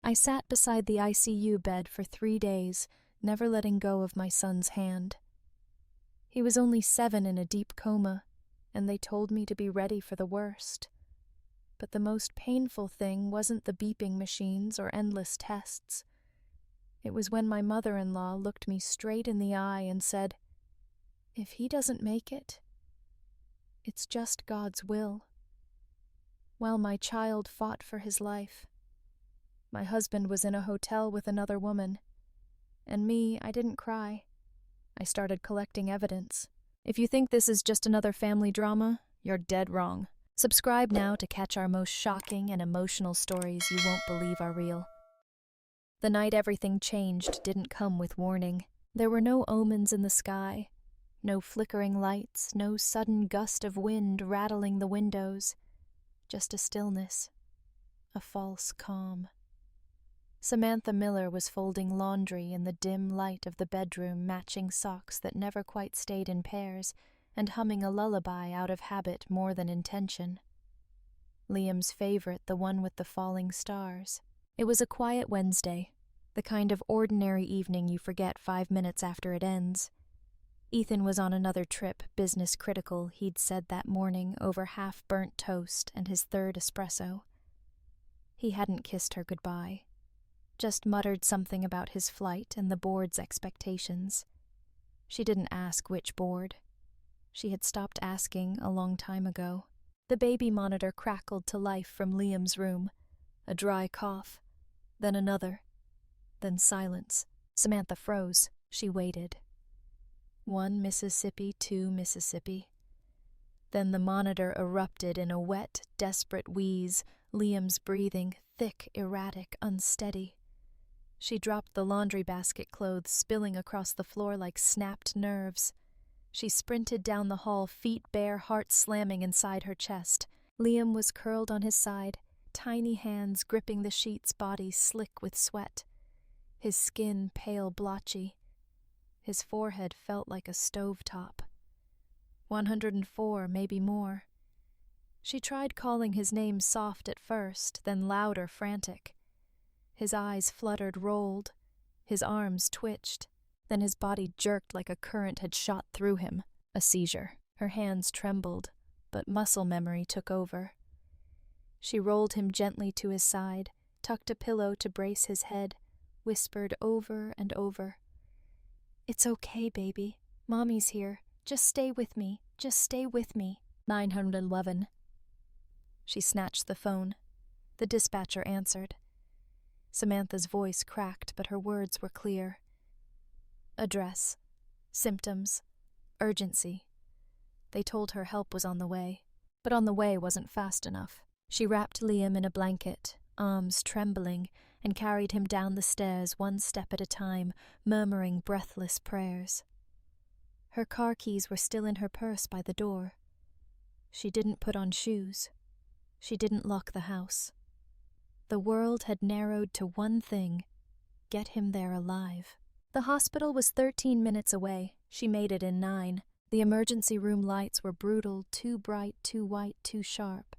I sat beside the ICU bed for 3 days, never letting go of my son's hand. He was only 7 in a deep coma, and they told me to be ready for the worst. But the most painful thing wasn't the beeping machines or endless tests. It was when my mother-in-law looked me straight in the eye and said, "If he doesn't make it, it's just God's will." While my child fought for his life, my husband was in a hotel with another woman. And me, I didn't cry. I started collecting evidence. If you think this is just another family drama, you're dead wrong. Subscribe now to catch our most shocking and emotional stories you won't believe are real. The night everything changed didn't come with warning. There were no omens in the sky, no flickering lights, no sudden gust of wind rattling the windows. Just a stillness, a false calm. Samantha Miller was folding laundry in the dim light of the bedroom, matching socks that never quite stayed in pairs, and humming a lullaby out of habit more than intention. Liam's favorite, the one with the falling stars. It was a quiet Wednesday, the kind of ordinary evening you forget 5 minutes after it ends. Ethan was on another trip, business critical, he'd said that morning, over half-burnt toast and his 3rd espresso. He hadn't kissed her goodbye. Just muttered something about his flight and the board's expectations. She didn't ask which board. She had stopped asking a long time ago. The baby monitor crackled to life from Liam's room. A dry cough, then another, then silence. Samantha froze. She waited. 1 Mississippi, 2 Mississippi. Then the monitor erupted in a wet, desperate wheeze, Liam's breathing, thick, erratic, unsteady. She dropped the laundry basket clothes spilling across the floor like snapped nerves. She sprinted down the hall, feet bare, heart slamming inside her chest. Liam was curled on his side, tiny hands gripping the sheets, body slick with sweat. His skin pale blotchy. His forehead felt like a stovetop. 104, maybe more. She tried calling his name soft at first, then louder, frantic. His eyes fluttered, rolled. His arms twitched. Then his body jerked like a current had shot through him. A seizure. Her hands trembled, but muscle memory took over. She rolled him gently to his side, tucked a pillow to brace his head, whispered over and over, "It's okay, baby. Mommy's here. Just stay with me. Just stay with me." 911. She snatched the phone. The dispatcher answered. Samantha's voice cracked, but her words were clear. Address, symptoms, urgency. They told her help was on the way, but on the way wasn't fast enough. She wrapped Liam in a blanket, arms trembling, and carried him down the stairs 1 step at a time, murmuring breathless prayers. Her car keys were still in her purse by the door. She didn't put on shoes. She didn't lock the house. The world had narrowed to one thing: get him there alive. The hospital was 13 minutes away. She made it in 9. The emergency room lights were brutal, too bright, too white, too sharp.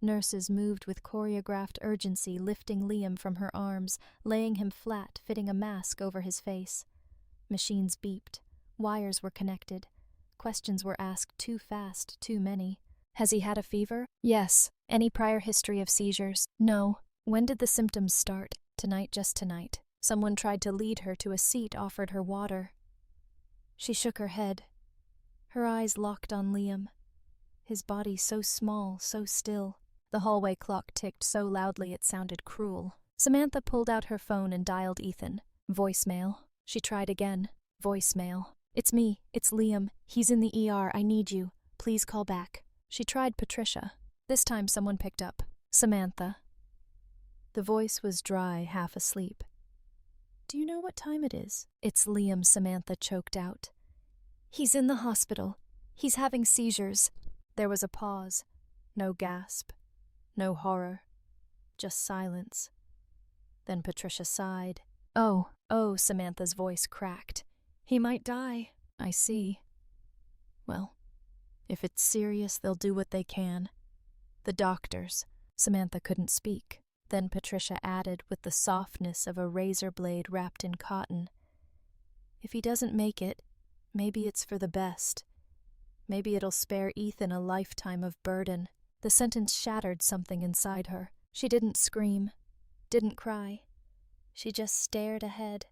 Nurses moved with choreographed urgency, lifting Liam from her arms, laying him flat, fitting a mask over his face. Machines beeped. Wires were connected. Questions were asked too fast, too many. Has he had a fever? Yes. Any prior history of seizures? No. When did the symptoms start? Tonight, just tonight. Someone tried to lead her to a seat, offered her water. She shook her head. Her eyes locked on Liam. His body so small, so still. The hallway clock ticked so loudly it sounded cruel. Samantha pulled out her phone and dialed Ethan. Voicemail. She tried again. Voicemail. "It's me. It's Liam. He's in the ER. I need you. Please call back." She tried Patricia. This time someone picked up. Samantha. The voice was dry, half asleep. "Do you know what time it is?" "It's Liam," Samantha choked out. "He's in the hospital. He's having seizures." There was a pause. No gasp. No horror. Just silence. Then Patricia sighed. Oh, Samantha's voice cracked. "He might die." "I see. Well, if it's serious, they'll do what they can. The doctors." Samantha couldn't speak. Then Patricia added with the softness of a razor blade wrapped in cotton, "If he doesn't make it, maybe it's for the best. Maybe it'll spare Ethan a lifetime of burden." The sentence shattered something inside her. She didn't scream, didn't cry. She just stared ahead,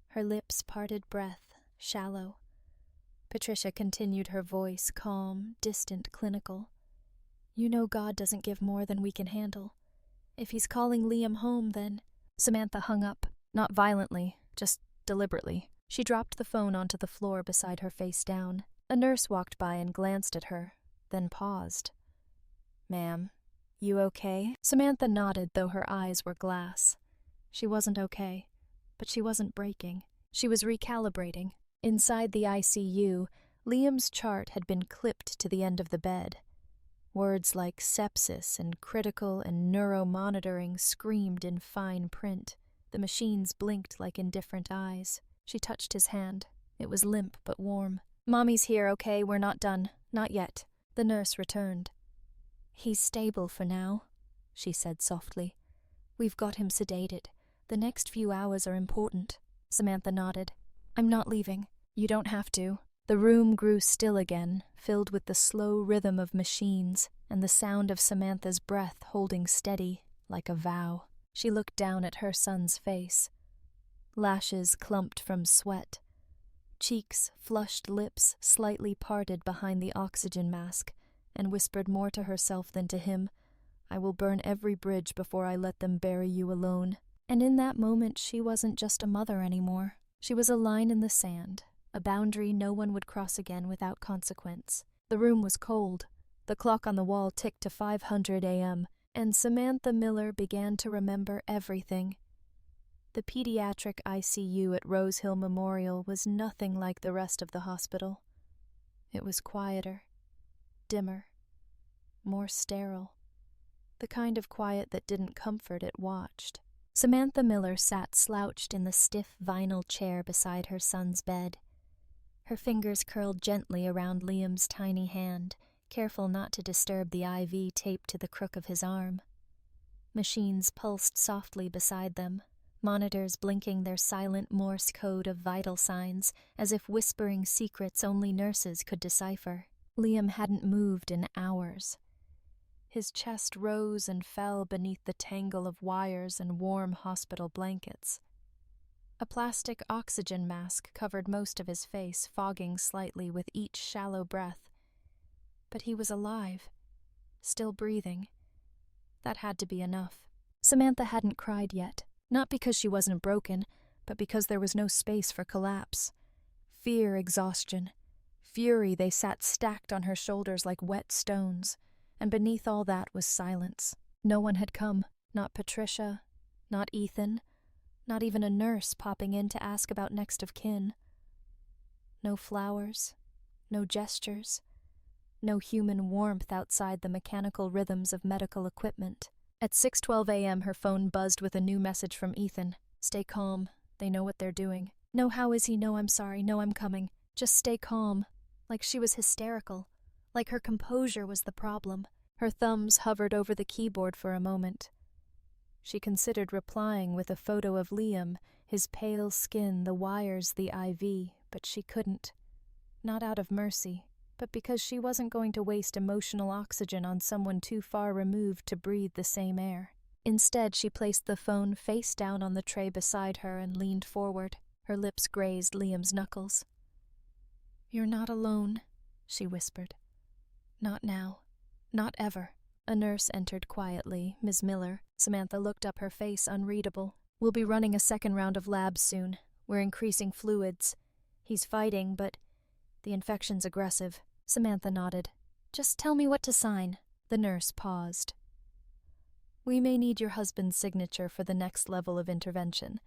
her lips parted breath, shallow. Patricia continued, her voice calm, distant, clinical. "You know God doesn't give more than we can handle. If he's calling Liam home, then—" Samantha hung up, not violently, just deliberately. She dropped the phone onto the floor beside her, face down. A nurse walked by and glanced at her, then paused. "Ma'am, you okay?" Samantha nodded, though her eyes were glass. She wasn't okay, but she wasn't breaking. She was recalibrating. Inside the ICU, Liam's chart had been clipped to the end of the bed. Words like sepsis and critical and neuromonitoring screamed in fine print. The machines blinked like indifferent eyes. She touched his hand. It was limp but warm. "Mommy's here, okay? We're not done. Not yet." The nurse returned. "He's stable for now," she said softly. "We've got him sedated. The next few hours are important." Samantha nodded. "I'm not leaving." "You don't have to." The room grew still again, filled with the slow rhythm of machines and the sound of Samantha's breath holding steady, like a vow. She looked down at her son's face. Lashes clumped from sweat. Cheeks, flushed lips slightly parted behind the oxygen mask, and whispered more to herself than to him, "I will burn every bridge before I let them bury you alone." And in that moment she wasn't just a mother anymore. She was a line in the sand, a boundary no one would cross again without consequence. The room was cold. The clock on the wall ticked to 500 a.m., and Samantha Miller began to remember everything. The pediatric ICU at Rose Hill Memorial was nothing like the rest of the hospital. It was quieter, dimmer, more sterile. The kind of quiet that didn't comfort, it watched. Samantha Miller sat slouched in the stiff vinyl chair beside her son's bed. Her fingers curled gently around Liam's tiny hand, careful not to disturb the IV taped to the crook of his arm. Machines pulsed softly beside them, monitors blinking their silent Morse code of vital signs, as if whispering secrets only nurses could decipher. Liam hadn't moved in hours. His chest rose and fell beneath the tangle of wires and warm hospital blankets. A plastic oxygen mask covered most of his face, fogging slightly with each shallow breath. But he was alive, still breathing. That had to be enough. Samantha hadn't cried yet, not because she wasn't broken, but because there was no space for collapse. Fear, exhaustion, fury, they sat stacked on her shoulders like wet stones. And beneath all that was silence. No one had come, not Patricia, not Ethan, not even a nurse popping in to ask about next of kin. No flowers, no gestures, no human warmth outside the mechanical rhythms of medical equipment. At 6:12 a.m. her phone buzzed with a new message from Ethan. "Stay calm. They know what they're doing." "No, how is he? No, I'm sorry. No, I'm coming. Just stay calm." Like she was hysterical. Like her composure was the problem. Her thumbs hovered over the keyboard for a moment. She considered replying with a photo of Liam, his pale skin, the wires, the IV, but she couldn't. Not out of mercy, but because she wasn't going to waste emotional oxygen on someone too far removed to breathe the same air. Instead, she placed the phone face down on the tray beside her and leaned forward. Her lips grazed Liam's knuckles. "You're not alone," she whispered. "Not now. Not ever." A nurse entered quietly, Ms. Miller. Samantha looked up, her face unreadable. "We'll be running a second round of labs soon. We're increasing fluids. He's fighting, but the infection's aggressive." Samantha nodded. "Just tell me what to sign." The nurse paused. "We may need your husband's signature for the next level of intervention.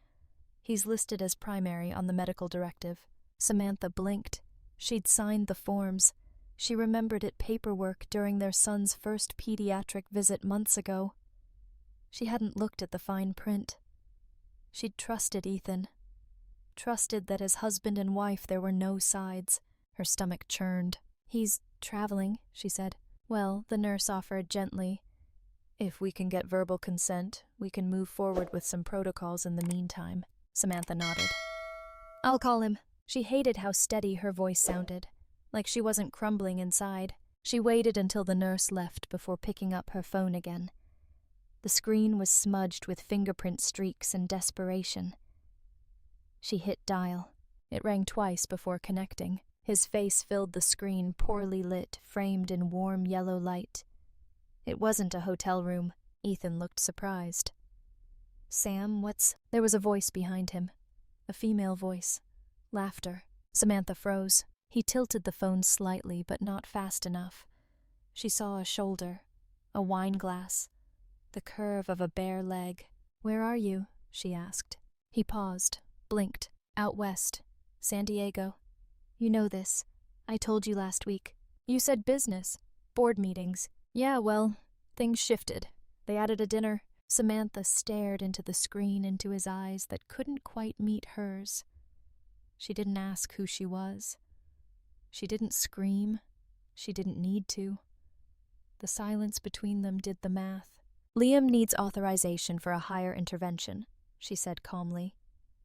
He's listed as primary on the medical directive." Samantha blinked. She'd signed the forms. She remembered it paperwork during their son's first pediatric visit months ago. She hadn't looked at the fine print. She'd trusted Ethan. Trusted that as husband and wife there were no sides. Her stomach churned. "He's traveling," she said. "Well," the nurse offered gently, If we can get verbal consent, we can move forward with some protocols in the meantime. Samantha nodded. I'll call him. She hated how steady her voice sounded, like she wasn't crumbling inside. She waited until the nurse left before picking up her phone again. The screen was smudged with fingerprint streaks and desperation. She hit dial. It rang twice before connecting. His face filled the screen, poorly lit, framed in warm yellow light. It wasn't a hotel room. Ethan looked surprised. Sam, what's... There was a voice behind him. A female voice. Laughter. Samantha froze. He tilted the phone slightly, but not fast enough. She saw a shoulder, a wine glass, the curve of a bare leg. Where are you? She asked. He paused, blinked. Out west. San Diego. You know this. I told you last week. You said business. Board meetings. Yeah, well, things shifted. They added a dinner. Samantha stared into the screen, into his eyes that couldn't quite meet hers. She didn't ask who she was. She didn't scream. She didn't need to. The silence between them did the math. Liam needs authorization for a higher intervention, she said calmly.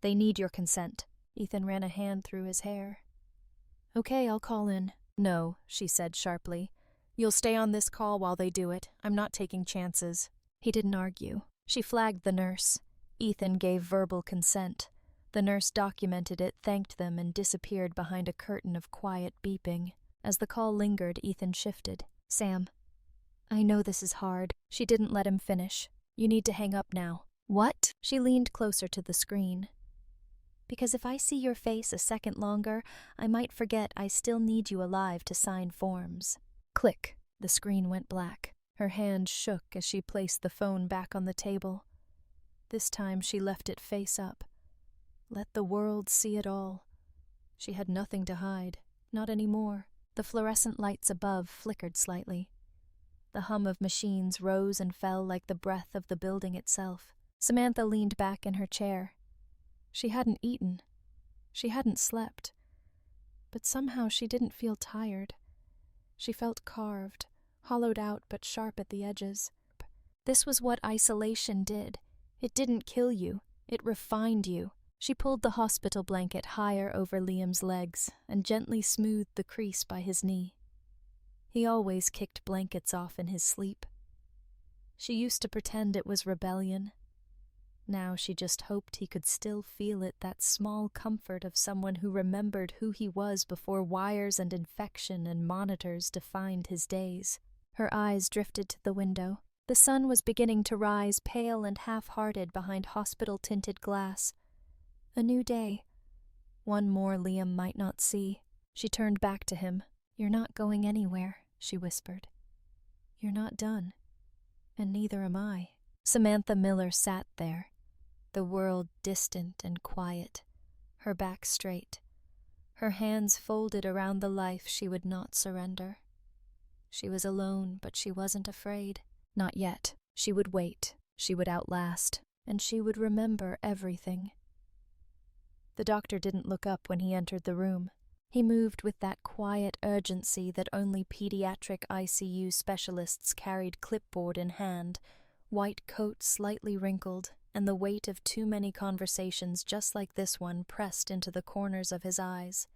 They need your consent. Ethan ran a hand through his hair. Okay, I'll call in. No, she said sharply. You'll stay on this call while they do it. I'm not taking chances. He didn't argue. She flagged the nurse. Ethan gave verbal consent. The nurse documented it, thanked them, and disappeared behind a curtain of quiet beeping. As the call lingered, Ethan shifted. Sam, I know this is hard. She didn't let him finish. You need to hang up now. What? She leaned closer to the screen. Because if I see your face a second longer, I might forget I still need you alive to sign forms. Click. The screen went black. Her hand shook as she placed the phone back on the table. This time she left it face up. Let the world see it all. She had nothing to hide. Not anymore. The fluorescent lights above flickered slightly. The hum of machines rose and fell like the breath of the building itself. Samantha leaned back in her chair. She hadn't eaten. She hadn't slept. But somehow she didn't feel tired. She felt carved, hollowed out but sharp at the edges. This was what isolation did. It didn't kill you. It refined you. She pulled the hospital blanket higher over Liam's legs and gently smoothed the crease by his knee. He always kicked blankets off in his sleep. She used to pretend it was rebellion. Now she just hoped he could still feel it, that small comfort of someone who remembered who he was before wires and infection and monitors defined his days. Her eyes drifted to the window. The sun was beginning to rise, pale and half-hearted behind hospital-tinted glass. A new day. One more Liam might not see. She turned back to him. You're not going anywhere, she whispered. You're not done. And neither am I. Samantha Miller sat there, the world distant and quiet, her back straight, her hands folded around the life she would not surrender. She was alone, but she wasn't afraid. Not yet. She would wait, she would outlast, and she would remember everything. The doctor didn't look up when he entered the room. He moved with that quiet urgency that only pediatric ICU specialists carried, clipboard in hand, white coat slightly wrinkled, and the weight of too many conversations just like this one pressed into the corners of his eyes.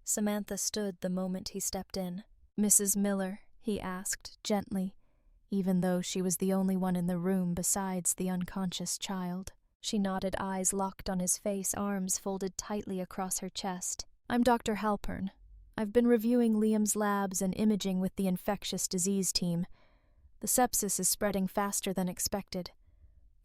Samantha stood the moment he stepped in. Mrs. Miller, he asked, gently, even though she was the only one in the room besides the unconscious child. She nodded, eyes locked on his face, arms folded tightly across her chest. I'm Dr. Halpern. I've been reviewing Liam's labs and imaging with the infectious disease team. The sepsis is spreading faster than expected.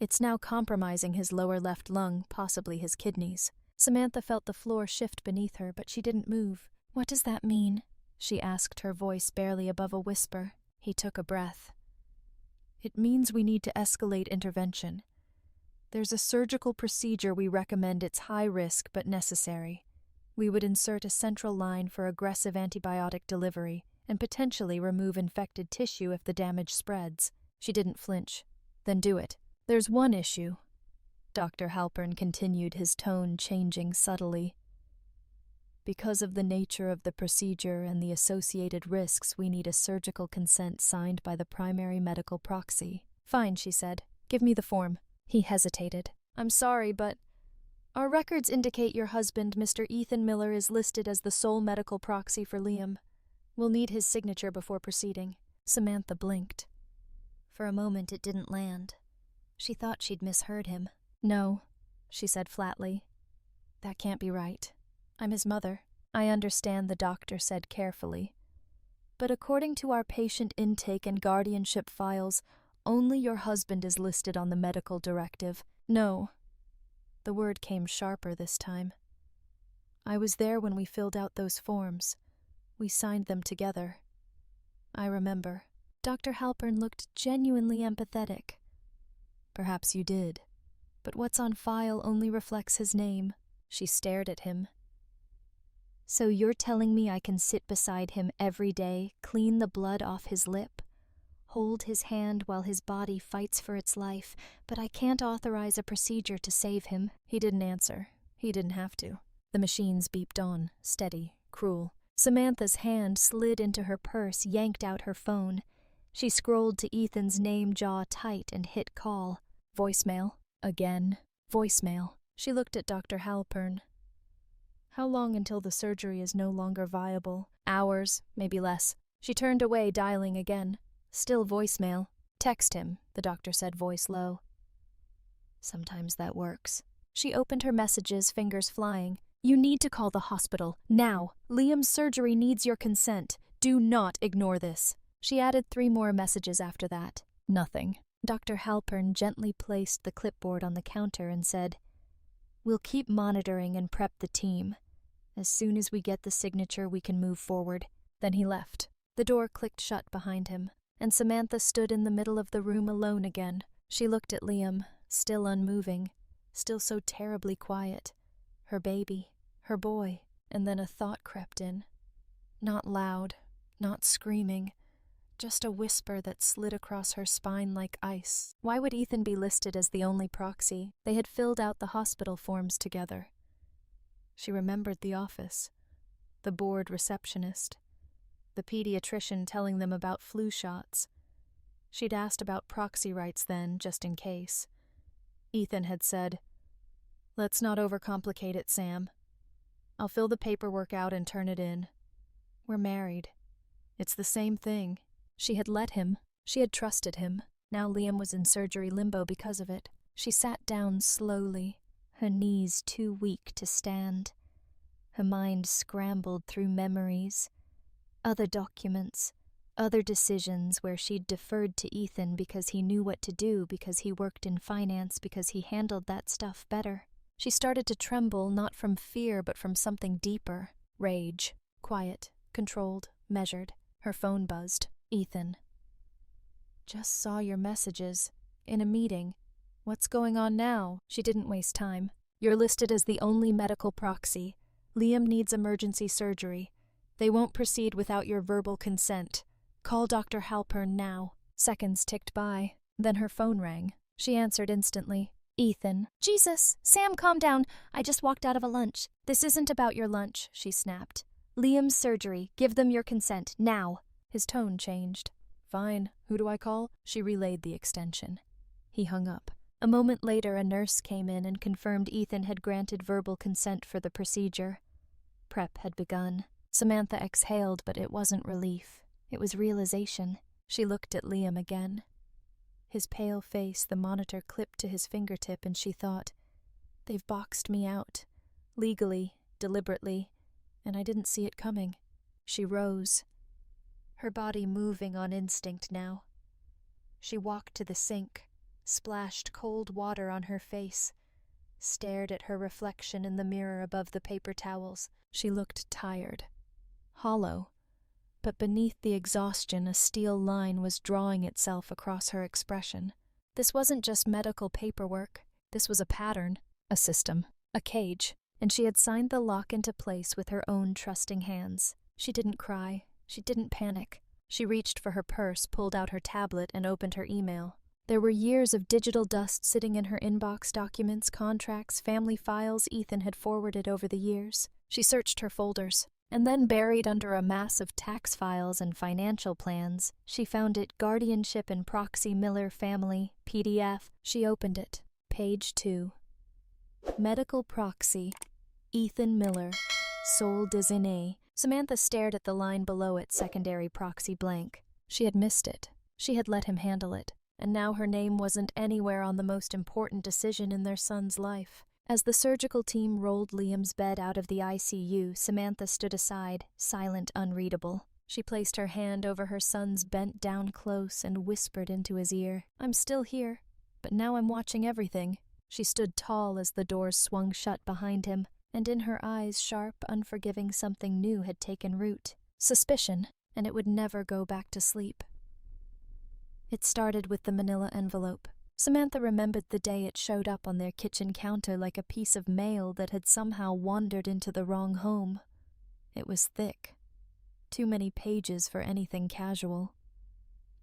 It's now compromising his lower left lung, possibly his kidneys. Samantha felt the floor shift beneath her, but she didn't move. What does that mean? She asked, her voice barely above a whisper. He took a breath. It means we need to escalate intervention. There's a surgical procedure we recommend. It's high risk but necessary. We would insert a central line for aggressive antibiotic delivery and potentially remove infected tissue if the damage spreads. She didn't flinch. Then do it. There's one issue. Dr. Halpern continued, his tone changing subtly. Because of the nature of the procedure and the associated risks, we need a surgical consent signed by the primary medical proxy. Fine, she said. Give me the form. He hesitated. I'm sorry, but our records indicate your husband, Mr. Ethan Miller, is listed as the sole medical proxy for Liam. We'll need his signature before proceeding. Samantha blinked. For a moment it didn't land. She thought she'd misheard him. No, she said flatly. That can't be right. I'm his mother. I understand, the doctor said carefully. But according to our patient intake and guardianship files, only your husband is listed on the medical directive. No. The word came sharper this time. I was there when we filled out those forms. We signed them together. I remember. Dr. Halpern looked genuinely empathetic. Perhaps you did, but what's on file only reflects his name. She stared at him. So you're telling me I can sit beside him every day, clean the blood off his lip, hold his hand while his body fights for its life, but I can't authorize a procedure to save him? He didn't answer. He didn't have to. The machines beeped on, steady, cruel. Samantha's hand slid into her purse, yanked out her phone. She scrolled to Ethan's name, jaw tight, and hit call. Voicemail. Again. Voicemail. She looked at Dr. Halpern. How long until the surgery is no longer viable? Hours, maybe less. She turned away, dialing again. Still voicemail. Text him, the doctor said, voice low. Sometimes that works. She opened her messages, fingers flying. You need to call the hospital, now. Liam's surgery needs your consent. Do not ignore this. She added 3 more messages after that. Nothing. Dr. Halpern gently placed the clipboard on the counter and said, We'll keep monitoring and prep the team. As soon as we get the signature, we can move forward. Then he left. The door clicked shut behind him, and Samantha stood in the middle of the room alone again. She looked at Liam, still unmoving, still so terribly quiet. Her baby, her boy, and then a thought crept in. Not loud, not screaming, just a whisper that slid across her spine like ice. Why would Ethan be listed as the only proxy? They had filled out the hospital forms together. She remembered the office, the bored receptionist, the pediatrician telling them about flu shots. She'd asked about proxy rights then, just in case. Ethan had said, Let's not overcomplicate it, Sam. I'll fill the paperwork out and turn it in. We're married. It's the same thing. She had let him. She had trusted him. Now Liam was in surgery limbo because of it. She sat down slowly, her knees too weak to stand. Her mind scrambled through memories, other documents, other decisions where she'd deferred to Ethan because he knew what to do, because he worked in finance, because he handled that stuff better. She started to tremble, not from fear, but from something deeper. Rage. Quiet, controlled, measured. Her phone buzzed. Ethan. Just saw your messages. In a meeting. What's going on now? She didn't waste time. You're listed as the only medical proxy. Liam needs emergency surgery. They won't proceed without your verbal consent. Call Dr. Halpern now. Seconds ticked by. Then her phone rang. She answered instantly. Ethan. Jesus! Sam, calm down. I just walked out of a lunch. This isn't about your lunch, she snapped. Liam's surgery. Give them your consent. Now. His tone changed. Fine. Who do I call? She relayed the extension. He hung up. A moment later, a nurse came in and confirmed Ethan had granted verbal consent for the procedure. Prep had begun. Samantha exhaled, but it wasn't relief. It was realization. She looked at Liam again. His pale face, the monitor clipped to his fingertip, and she thought, They've boxed me out. Legally, deliberately, and I didn't see it coming. She rose, her body moving on instinct now. She walked to the sink, splashed cold water on her face, stared at her reflection in the mirror above the paper towels. She looked tired, hollow, but beneath the exhaustion a steel line was drawing itself across her expression. This wasn't just medical paperwork. This was a pattern, a system, a cage, and she had signed the lock into place with her own trusting hands. She didn't cry. She didn't panic. She reached for her purse, pulled out her tablet, and opened her email. There were years of digital dust sitting in her inbox, documents, contracts, family files Ethan had forwarded over the years. She searched her folders, and then buried under a mass of tax files and financial plans, she found it Guardianship and Proxy Miller Family, PDF. She opened it. Page 2. Medical Proxy, Ethan Miller, Sole Désigné. Samantha stared at the line below it, secondary proxy blank. She had missed it. She had let him handle it, and now her name wasn't anywhere on the most important decision in their son's life. As the surgical team rolled Liam's bed out of the ICU, Samantha stood aside, silent, unreadable. She placed her hand over her son's bent down close and whispered into his ear, "I'm still here, but now I'm watching everything." She stood tall as the doors swung shut behind him, and in her eyes sharp, unforgiving something new had taken root. Suspicion, and it would never go back to sleep. It started with the manila envelope. Samantha remembered the day it showed up on their kitchen counter like a piece of mail that had somehow wandered into the wrong home. It was thick. Too many pages for anything casual.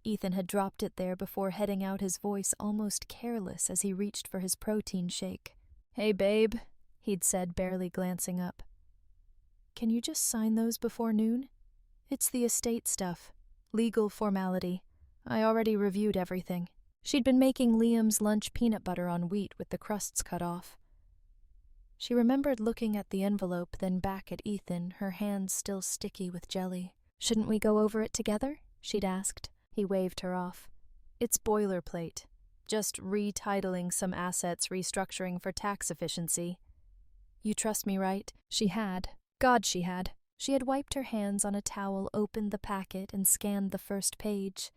Ethan had dropped it there before heading out, his voice almost careless as he reached for his protein shake. "Hey, babe," he'd said, barely glancing up. "Can you just sign those before noon? It's the estate stuff. Legal formality. I already reviewed everything." She'd been making Liam's lunch peanut butter on wheat with the crusts cut off. She remembered looking at the envelope, then back at Ethan, her hands still sticky with jelly. "Shouldn't we go over it together?" she'd asked. He waved her off. "It's boilerplate. Just retitling some assets, restructuring for tax efficiency." "You trust me, right?" She had. God, she had. She had wiped her hands on a towel, opened the packet, and scanned the first page.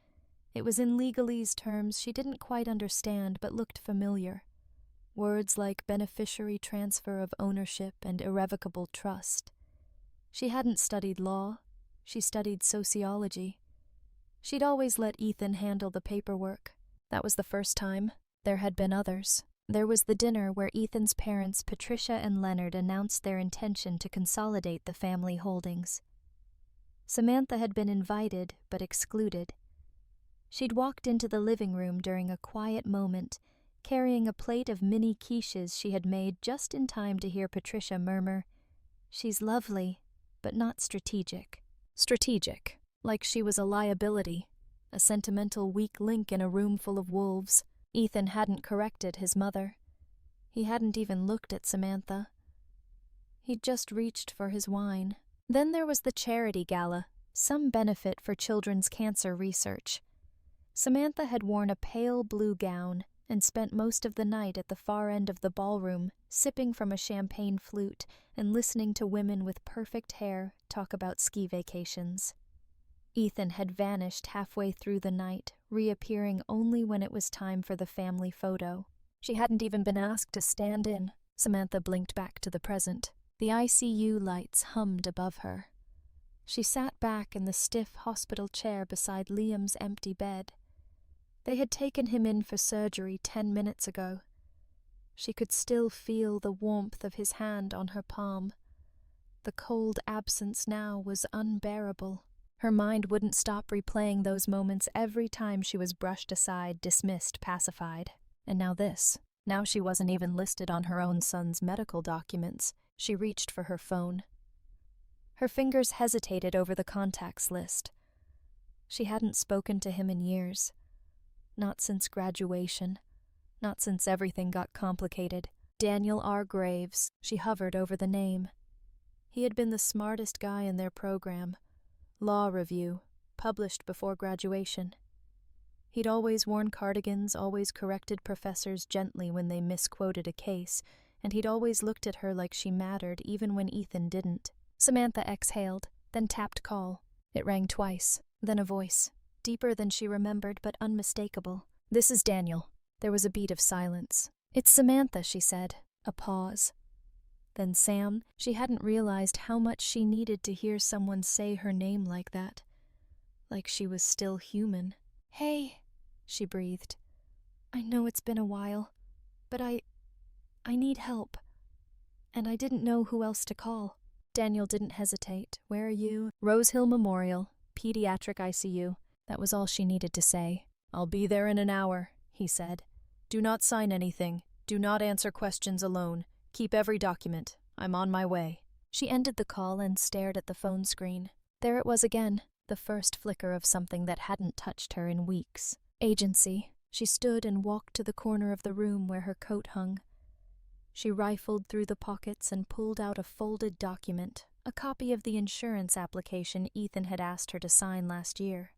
It was in legalese terms she didn't quite understand but looked familiar. Words like beneficiary transfer of ownership and irrevocable trust. She hadn't studied law. She studied sociology. She'd always let Ethan handle the paperwork. That was the first time. There had been others. There was the dinner where Ethan's parents, Patricia and Leonard, announced their intention to consolidate the family holdings. Samantha had been invited but excluded. She'd walked into the living room during a quiet moment, carrying a plate of mini quiches she had made just in time to hear Patricia murmur, "She's lovely, but not strategic." Strategic, like she was a liability, a sentimental weak link in a room full of wolves. Ethan hadn't corrected his mother. He hadn't even looked at Samantha. He'd just reached for his wine. Then there was the charity gala, some benefit for children's cancer research. Samantha had worn a pale blue gown and spent most of the night at the far end of the ballroom, sipping from a champagne flute and listening to women with perfect hair talk about ski vacations. Ethan had vanished halfway through the night, reappearing only when it was time for the family photo. She hadn't even been asked to stand in. Samantha blinked back to the present. The ICU lights hummed above her. She sat back in the stiff hospital chair beside Liam's empty bed. They had taken him in for surgery 10 minutes ago. She could still feel the warmth of his hand on her palm. The cold absence now was unbearable. Her mind wouldn't stop replaying those moments every time she was brushed aside, dismissed, pacified. And now this. Now she wasn't even listed on her own son's medical documents. She reached for her phone. Her fingers hesitated over the contacts list. She hadn't spoken to him in years. Not since graduation. Not since everything got complicated. Daniel R. Graves. She hovered over the name. He had been the smartest guy in their program. Law review, published before graduation. He'd always worn cardigans, always corrected professors gently when they misquoted a case, and he'd always looked at her like she mattered even when Ethan didn't. Samantha exhaled, then tapped call. It rang twice, then a voice. Deeper than she remembered, but unmistakable. "This is Daniel." There was a beat of silence. "It's Samantha," she said. A pause. Then Sam. She hadn't realized how much she needed to hear someone say her name like that. Like she was still human. "Hey," she breathed. "I know it's been a while, but I need help. And I didn't know who else to call." Daniel didn't hesitate. "Where are you?" "Rose Hill Memorial, Pediatric ICU." That was all she needed to say. "I'll be there in an hour," he said. "Do not sign anything. Do not answer questions alone. Keep every document. I'm on my way." She ended the call and stared at the phone screen. There it was again, the first flicker of something that hadn't touched her in weeks. Agency. She stood and walked to the corner of the room where her coat hung. She rifled through the pockets and pulled out a folded document, a copy of the insurance application Ethan had asked her to sign last year.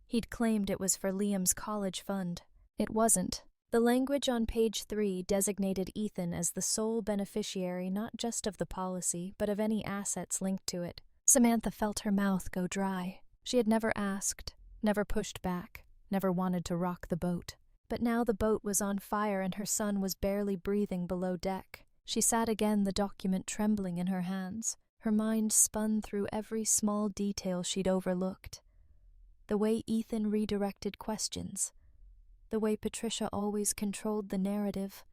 He'd claimed it was for Liam's college fund. It wasn't. The language on page 3 designated Ethan as the sole beneficiary not just of the policy, but of any assets linked to it. Samantha felt her mouth go dry. She had never asked, never pushed back, never wanted to rock the boat. But now the boat was on fire and her son was barely breathing below deck. She sat again, the document trembling in her hands. Her mind spun through every small detail she'd overlooked. The way Ethan redirected questions. The way Patricia always controlled the narrative.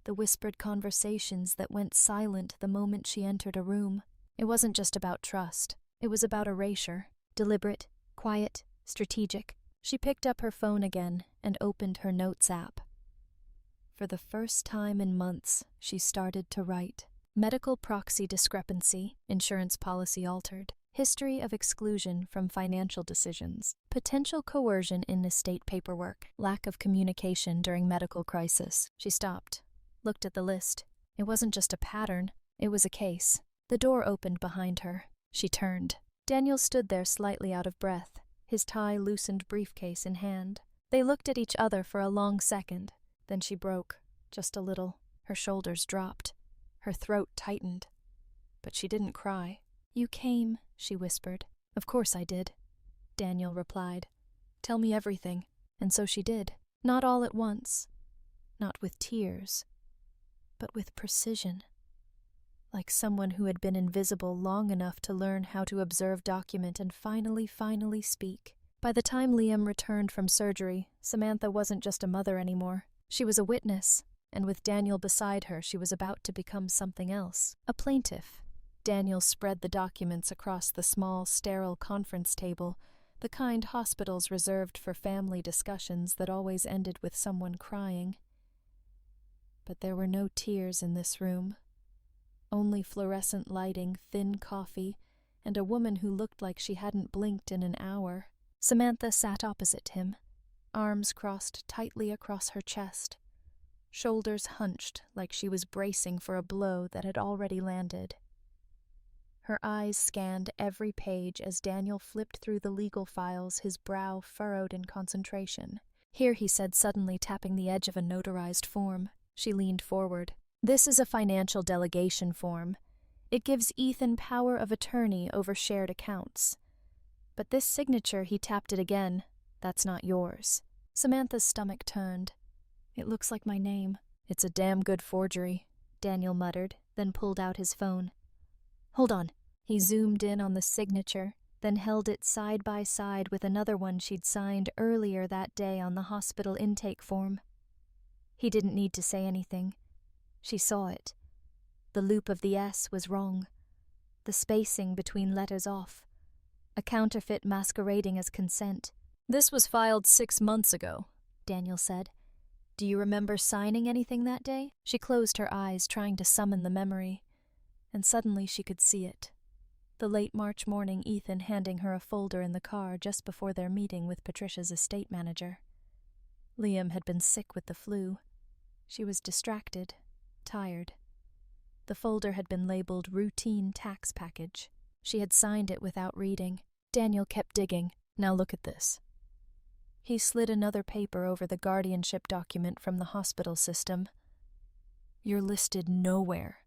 The whispered conversations that went silent the moment she entered a room. It wasn't just about trust. It was about erasure. Deliberate, quiet, strategic. She picked up her phone again and opened her notes app. For the first time in months, she started to write. Medical proxy discrepancy, insurance policy altered. History of exclusion from financial decisions. Potential coercion in estate paperwork. Lack of communication during medical crisis. She stopped, looked at the list. It wasn't just a pattern, it was a case. The door opened behind her. She turned. Daniel stood there slightly out of breath, his tie-loosened briefcase in hand. They looked at each other for a long second. Then she broke, just a little. Her shoulders dropped. Her throat tightened. But she didn't cry. "You came," she whispered. "Of course I did," Daniel replied. "Tell me everything." And so she did. Not all at once. Not with tears. But with precision. Like someone who had been invisible long enough to learn how to observe, document, and finally speak. By the time Liam returned from surgery, Samantha wasn't just a mother anymore. She was a witness, and with Daniel beside her, she was about to become something else. A plaintiff. Daniel spread the documents across the small, sterile conference table, the kind hospitals reserved for family discussions that always ended with someone crying. But there were no tears in this room. Only fluorescent lighting, thin coffee, and a woman who looked like she hadn't blinked in an hour. Samantha sat opposite him, arms crossed tightly across her chest, shoulders hunched like she was bracing for a blow that had already landed. Her eyes scanned every page as Daniel flipped through the legal files, his brow furrowed in concentration. "Here," he said suddenly, tapping the edge of a notarized form. She leaned forward. "This is a financial delegation form. It gives Ethan power of attorney over shared accounts. But this signature," he tapped it again, "that's not yours." Samantha's stomach turned. "It looks like my name." "It's a damn good forgery," Daniel muttered, then pulled out his phone. "Hold on." He zoomed in on the signature, then held it side by side with another one she'd signed earlier that day on the hospital intake form. He didn't need to say anything. She saw it. The loop of the S was wrong. The spacing between letters off. A counterfeit masquerading as consent. "This was filed 6 months ago," Daniel said. "Do you remember signing anything that day?" She closed her eyes, trying to summon the memory. And suddenly she could see it. The late March morning, Ethan handing her a folder in the car just before their meeting with Patricia's estate manager. Liam had been sick with the flu. She was distracted, tired. The folder had been labeled routine tax package. She had signed it without reading. Daniel kept digging. "Now look at this." He slid another paper over the guardianship document from the hospital system. "You're listed nowhere.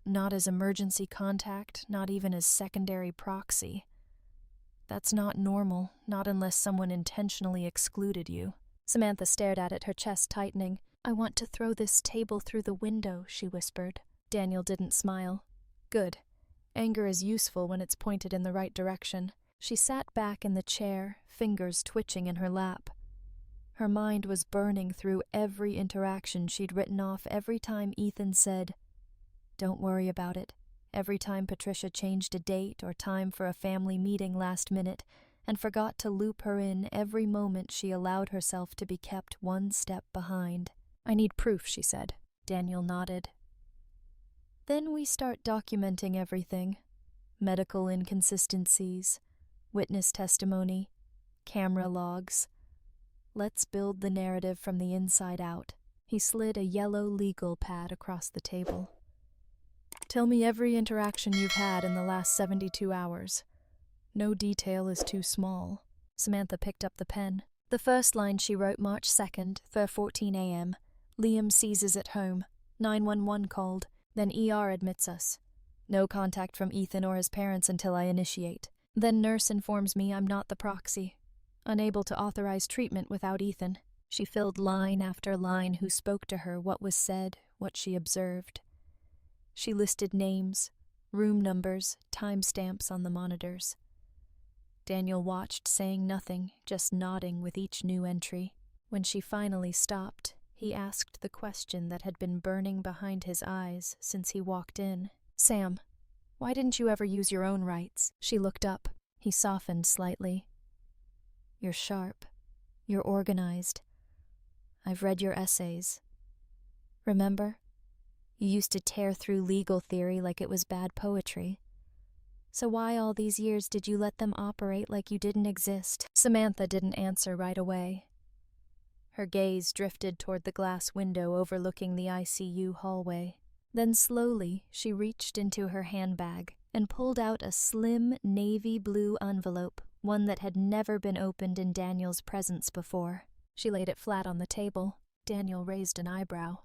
Not as emergency contact, not even as secondary proxy. That's not normal, not unless someone intentionally excluded you." Samantha stared at it, her chest tightening. "I want to throw this table through the window," she whispered. Daniel didn't smile. "Good. Anger is useful when it's pointed in the right direction." She sat back in the chair, fingers twitching in her lap. Her mind was burning through every interaction she'd written off every time Ethan said, "Don't worry about it," every time Patricia changed a date or time for a family meeting last minute, and forgot to loop her in every moment she allowed herself to be kept one step behind. "I need proof," she said. Daniel nodded. Then we start documenting everything. Medical inconsistencies, witness testimony, camera logs. Let's build the narrative from the inside out. He slid a yellow legal pad across the table. Tell me every interaction you've had in the last 72 hours. No detail is too small. Samantha picked up the pen. The first line she wrote March 2nd, 4:14 a.m. Liam seizes at home. 911 called. Then ER admits us. No contact from Ethan or his parents until I initiate. Then nurse informs me I'm not the proxy. Unable to authorize treatment without Ethan. She filled line after line who spoke to her, what was said, what she observed. She listed names, room numbers, timestamps on the monitors. Daniel watched, saying nothing, just nodding with each new entry. When she finally stopped, he asked the question that had been burning behind his eyes since he walked in. Sam, why didn't you ever use your own rights? She looked up. He softened slightly. You're sharp. You're organized. I've read your essays. Remember? You used to tear through legal theory like it was bad poetry. So why all these years did you let them operate like you didn't exist? Samantha didn't answer right away. Her gaze drifted toward the glass window overlooking the ICU hallway. Then slowly she reached into her handbag and pulled out a slim navy blue envelope, one that had never been opened in Daniel's presence before. She laid it flat on the table. Daniel raised an eyebrow.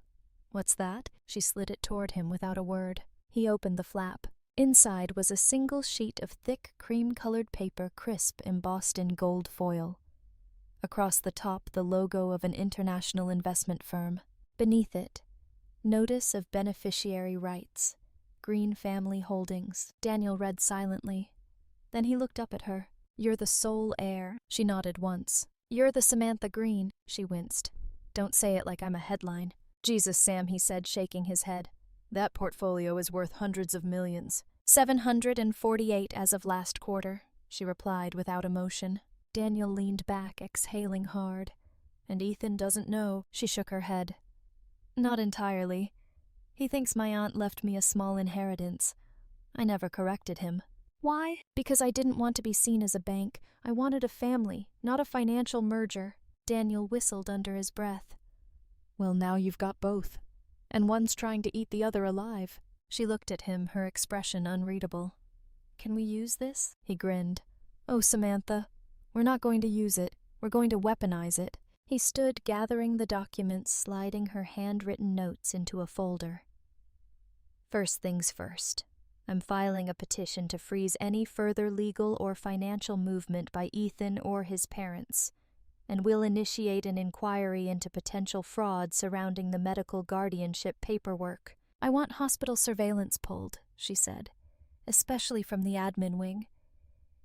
What's that? She slid it toward him without a word. He opened the flap. Inside was a single sheet of thick cream-colored paper, crisp, embossed in gold foil. Across the top, the logo of an international investment firm. Beneath it, Notice of Beneficiary Rights, Green Family Holdings. Daniel read silently. Then he looked up at her. You're the sole heir. She nodded once. You're the Samantha Green. She winced. Don't say it like I'm a headline. Jesus, Sam, he said, shaking his head. That portfolio is worth hundreds of millions. 748 as of last quarter, she replied without emotion. Daniel leaned back, exhaling hard. And Ethan doesn't know. She shook her head. Not entirely. He thinks my aunt left me a small inheritance. I never corrected him. Why? Because I didn't want to be seen as a bank. I wanted a family, not a financial merger. Daniel whistled under his breath. Well, now you've got both. And one's trying to eat the other alive. She looked at him, her expression unreadable. Can we use this? He grinned. Oh, Samantha, we're not going to use it. We're going to weaponize it. He stood gathering the documents, sliding her handwritten notes into a folder. First things first. I'm filing a petition to freeze any further legal or financial movement by Ethan or his parents, and we'll initiate an inquiry into potential fraud surrounding the medical guardianship paperwork. I want hospital surveillance pulled, she said, especially from the admin wing.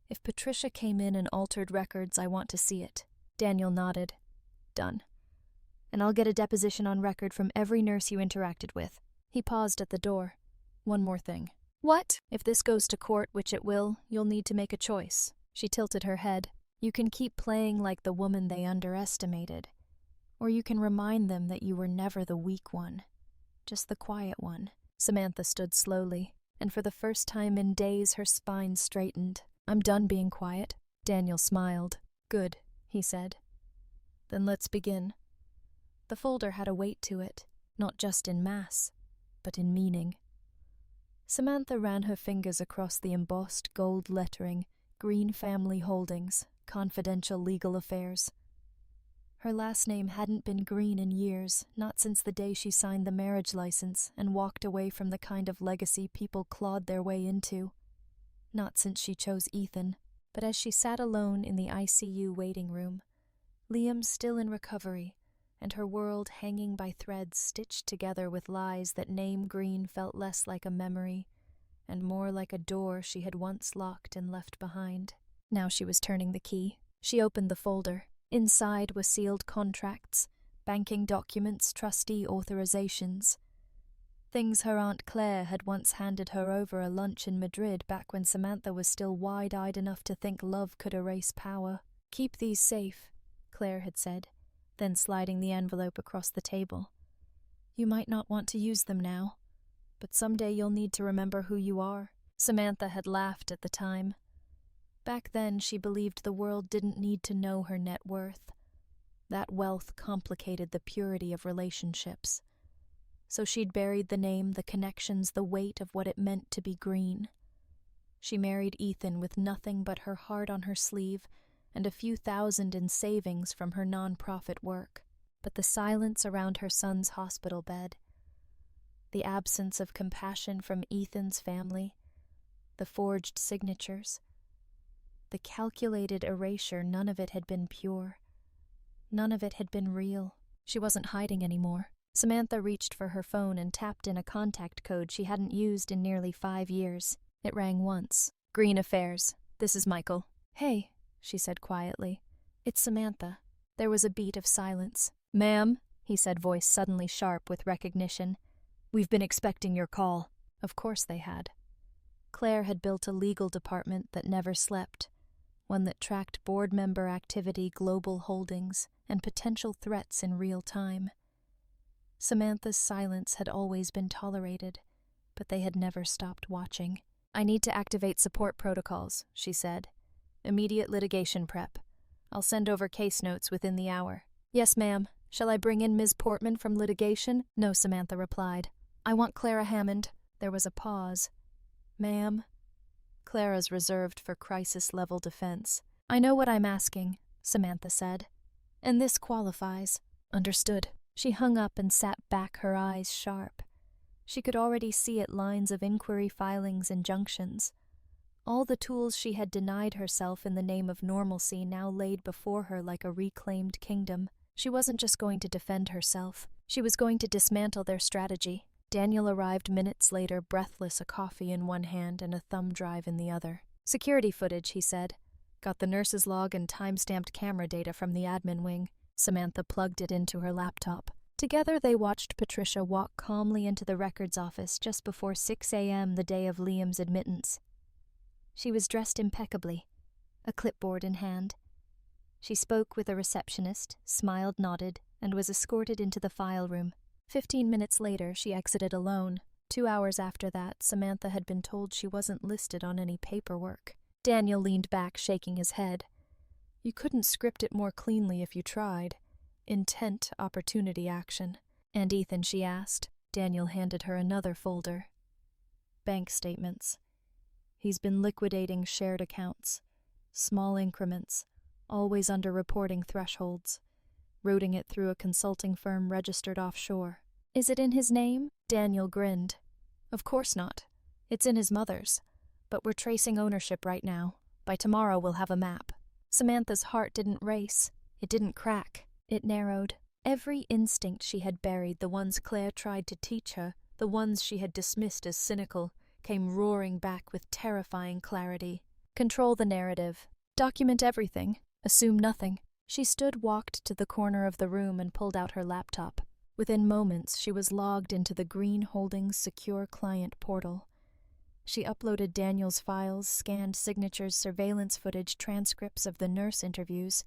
If Patricia came in and altered records, I want to see it. Daniel nodded. Done. And I'll get a deposition on record from every nurse you interacted with. He paused at the door. One more thing. What? If this goes to court, which it will, you'll need to make a choice. She tilted her head. You can keep playing like the woman they underestimated. Or you can remind them that you were never the weak one. Just the quiet one. Samantha stood slowly, and for the first time in days her spine straightened. I'm done being quiet. Daniel smiled. Good, he said. Then let's begin. The folder had a weight to it, not just in mass, but in meaning. Samantha ran her fingers across the embossed gold lettering, Green Family Holdings, Confidential Legal Affairs. Her last name hadn't been Green in years, not since the day she signed the marriage license and walked away from the kind of legacy people clawed their way into. Not since she chose Ethan, but as she sat alone in the ICU waiting room, Liam still in recovery, and her world hanging by threads stitched together with lies that name Green felt less like a memory and more like a door she had once locked and left behind. Now she was turning the key. She opened the folder. Inside were sealed contracts, banking documents, trustee authorizations. Things her Aunt Claire had once handed her over a lunch in Madrid back when Samantha was still wide-eyed enough to think love could erase power. Keep these safe, Claire had said, then sliding the envelope across the table. You might not want to use them now. but someday you'll need to remember who you are." Samantha had laughed at the time. Back then, she believed the world didn't need to know her net worth. That wealth complicated the purity of relationships. So she'd buried the name, the connections, the weight of what it meant to be green. She married Ethan with nothing but her heart on her sleeve and a few thousand in savings from her nonprofit work. But the silence around her son's hospital bed, the absence of compassion from Ethan's family, the forged signatures, the calculated erasure, none of it had been pure. None of it had been real. She wasn't hiding anymore. Samantha reached for her phone and tapped in a contact code she hadn't used in nearly 5 years. It rang once. "Green Affairs. This is Michael." "Hey," she said quietly. "It's Samantha." There was a beat of silence. "Ma'am," he said, voice suddenly sharp with recognition. "We've been expecting your call." Of course they had. Claire had built a legal department that never slept, one that tracked board member activity, global holdings, and potential threats in real time. Samantha's silence had always been tolerated, but they had never stopped watching. "I need to activate support protocols," she said. "Immediate litigation prep. I'll send over case notes within the hour." "Yes, ma'am. Shall I bring in Ms. Portman from litigation?" "No," Samantha replied. "I want Clara Hammond." There was a pause. "Ma'am?" Clara's reserved for crisis-level defense. "I know what I'm asking," Samantha said. "And this qualifies." "Understood." She hung up and sat back, her eyes sharp. She could already see it, lines of inquiry filings, injunctions. All the tools she had denied herself in the name of normalcy now laid before her like a reclaimed kingdom. She wasn't just going to defend herself. She was going to dismantle their strategy. Daniel arrived minutes later, breathless, a coffee in one hand and a thumb drive in the other. "Security footage," he said. "Got the nurse's log and time-stamped camera data from the admin wing." Samantha plugged it into her laptop. Together they watched Patricia walk calmly into the records office just before 6 a.m. the day of Liam's admittance. She was dressed impeccably, a clipboard in hand. She spoke with a receptionist, smiled, nodded, and was escorted into the file room. 15 minutes later, she exited alone. 2 hours after that, Samantha had been told she wasn't listed on any paperwork. Daniel leaned back, shaking his head. "You couldn't script it more cleanly if you tried. Intent, opportunity, action." "And Ethan?" she asked. Daniel handed her another folder. "Bank statements. He's been liquidating shared accounts. Small increments, always under reporting thresholds. Routing it through a consulting firm registered offshore." "Is it in his name?" Daniel grinned. "Of course not. It's in his mother's. But we're tracing ownership right now. By tomorrow we'll have a map." Samantha's heart didn't race. It didn't crack. It narrowed. Every instinct she had buried, the ones Claire tried to teach her, the ones she had dismissed as cynical, came roaring back with terrifying clarity. Control the narrative. Document everything. Assume nothing. She walked to the corner of the room and pulled out her laptop. Within moments, she was logged into the Green Holdings secure client portal. She uploaded Daniel's files, scanned signatures, surveillance footage, transcripts of the nurse interviews.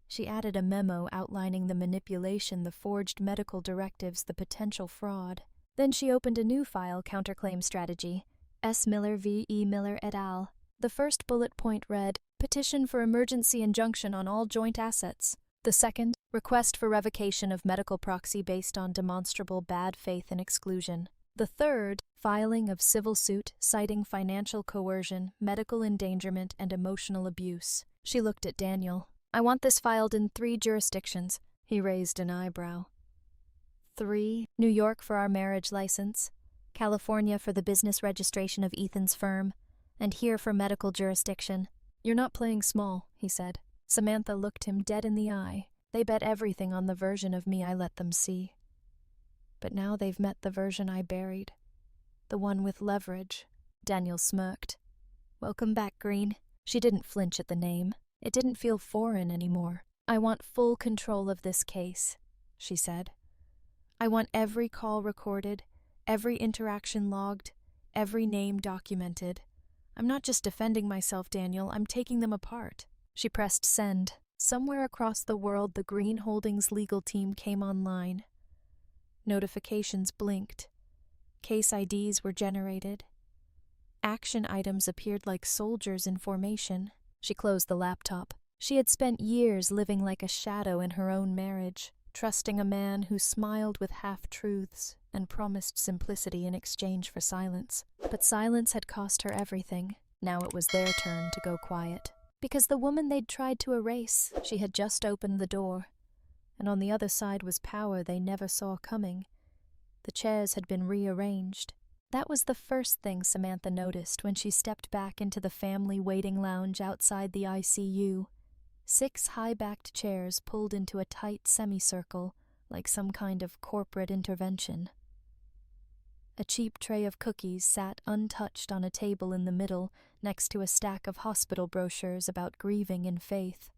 She added a memo outlining the manipulation, the forged medical directives, the potential fraud. Then she opened a new file, Counterclaim Strategy, S. Miller v. E. Miller et al. The first bullet point read, "Petition for emergency injunction on all joint assets." The second, "Request for revocation of medical proxy based on demonstrable bad faith and exclusion." The third, "Filing of civil suit citing financial coercion, medical endangerment, and emotional abuse." She looked at Daniel. "I want this filed in 3 jurisdictions." He raised an eyebrow. 3. New York for our marriage license, California for the business registration of Ethan's firm, and here for medical jurisdiction. "You're not playing small," he said. Samantha looked him dead in the eye. "They bet everything on the version of me I let them see. But now they've met the version I buried. The one with leverage." Daniel smirked. "Welcome back, Green." She didn't flinch at the name. It didn't feel foreign anymore. "I want full control of this case," she said. "I want every call recorded, every interaction logged, every name documented. I'm not just defending myself, Daniel, I'm taking them apart." She pressed send. Somewhere across the world, the Green Holdings legal team came online. Notifications blinked. Case IDs were generated. Action items appeared like soldiers in formation. She closed the laptop. She had spent years living like a shadow in her own marriage, trusting a man who smiled with half-truths and promised simplicity in exchange for silence. But silence had cost her everything. Now it was their turn to go quiet. Because the woman they'd tried to erase, she had just opened the door. And on the other side was power they never saw coming. The chairs had been rearranged. That was the first thing Samantha noticed when she stepped back into the family waiting lounge outside the ICU. 6 high-backed chairs pulled into a tight semicircle, like some kind of corporate intervention. A cheap tray of cookies sat untouched on a table in the middle, next to a stack of hospital brochures about grieving in faith.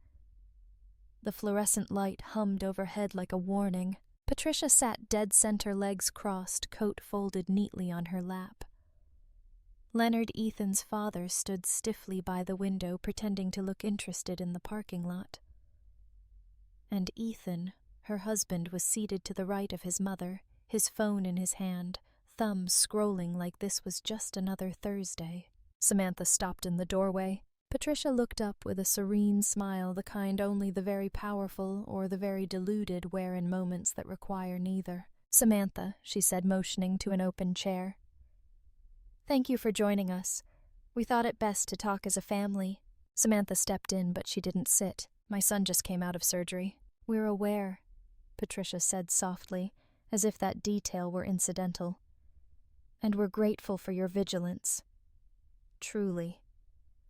The fluorescent light hummed overhead like a warning. Patricia sat dead center, legs crossed, coat folded neatly on her lap. Leonard Ethan's father stood stiffly by the window, pretending to look interested in the parking lot. And Ethan, her husband, was seated to the right of his mother, his phone in his hand, thumb scrolling like this was just another Thursday. Samantha stopped in the doorway. Patricia looked up with a serene smile, the kind only the very powerful or the very deluded wear in moments that require neither. "Samantha," she said, motioning to an open chair. "Thank you for joining us. We thought it best to talk as a family." Samantha stepped in, but she didn't sit. "My son just came out of surgery." "We're aware," Patricia said softly, as if that detail were incidental. "And we're grateful for your vigilance. Truly.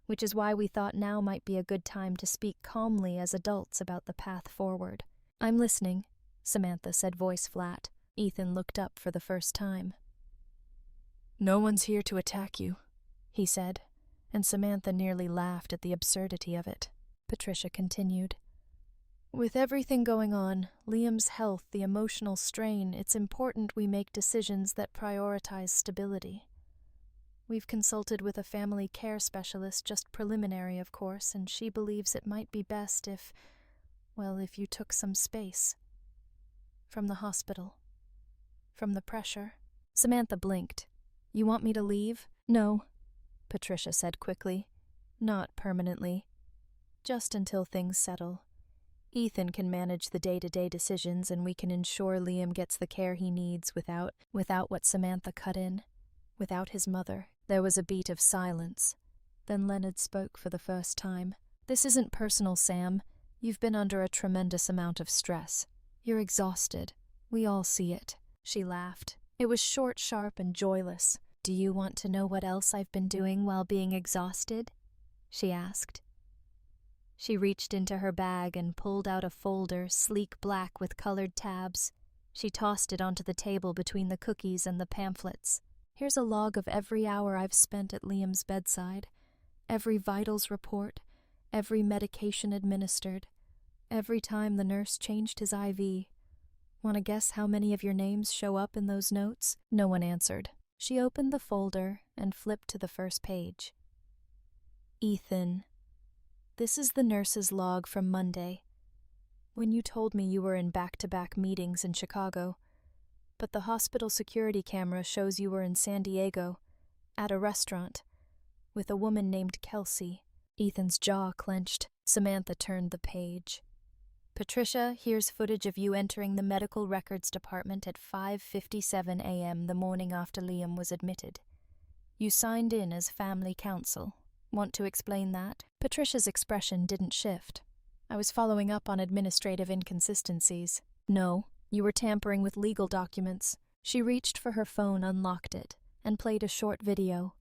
Which is why we thought now might be a good time to speak calmly as adults about the path forward." "I'm listening," Samantha said, voice flat. Ethan looked up for the first time. "No one's here to attack you," he said, and Samantha nearly laughed at the absurdity of it. Patricia continued. "With everything going on, Liam's health, the emotional strain, it's important we make decisions that prioritize stability. We've consulted with a family care specialist, just preliminary, of course, and she believes it might be best if you took some space. From the hospital. From the pressure." Samantha blinked. "You want me to leave?" "No," Patricia said quickly. "Not permanently. Just until things settle. Ethan can manage the day-to-day decisions, and we can ensure Liam gets the care he needs without what Samantha cut in. Without his mother." There was a beat of silence. Then Leonard spoke for the first time. "This isn't personal, Sam. You've been under a tremendous amount of stress. You're exhausted. We all see it." She laughed. It was short, sharp, and joyless. "Do you want to know what else I've been doing while being exhausted?" she asked. She reached into her bag and pulled out a folder, sleek black with colored tabs. She tossed it onto the table between the cookies and the pamphlets. "Here's a log of every hour I've spent at Liam's bedside, every vitals report, every medication administered, every time the nurse changed his IV. Want to guess how many of your names show up in those notes?" No one answered. She opened the folder and flipped to the first page. "Ethan, this is the nurse's log from Monday, when you told me you were in back-to-back meetings in Chicago. But the hospital security camera shows you were in San Diego, at a restaurant, with a woman named Kelsey." Ethan's jaw clenched. Samantha turned the page. "Patricia, here's footage of you entering the medical records department at 5:57 a.m. the morning after Liam was admitted. You signed in as family counsel. Want to explain that?" Patricia's expression didn't shift. "I was following up on administrative inconsistencies." "No. You were tampering with legal documents." She reached for her phone, unlocked it, and played a short video.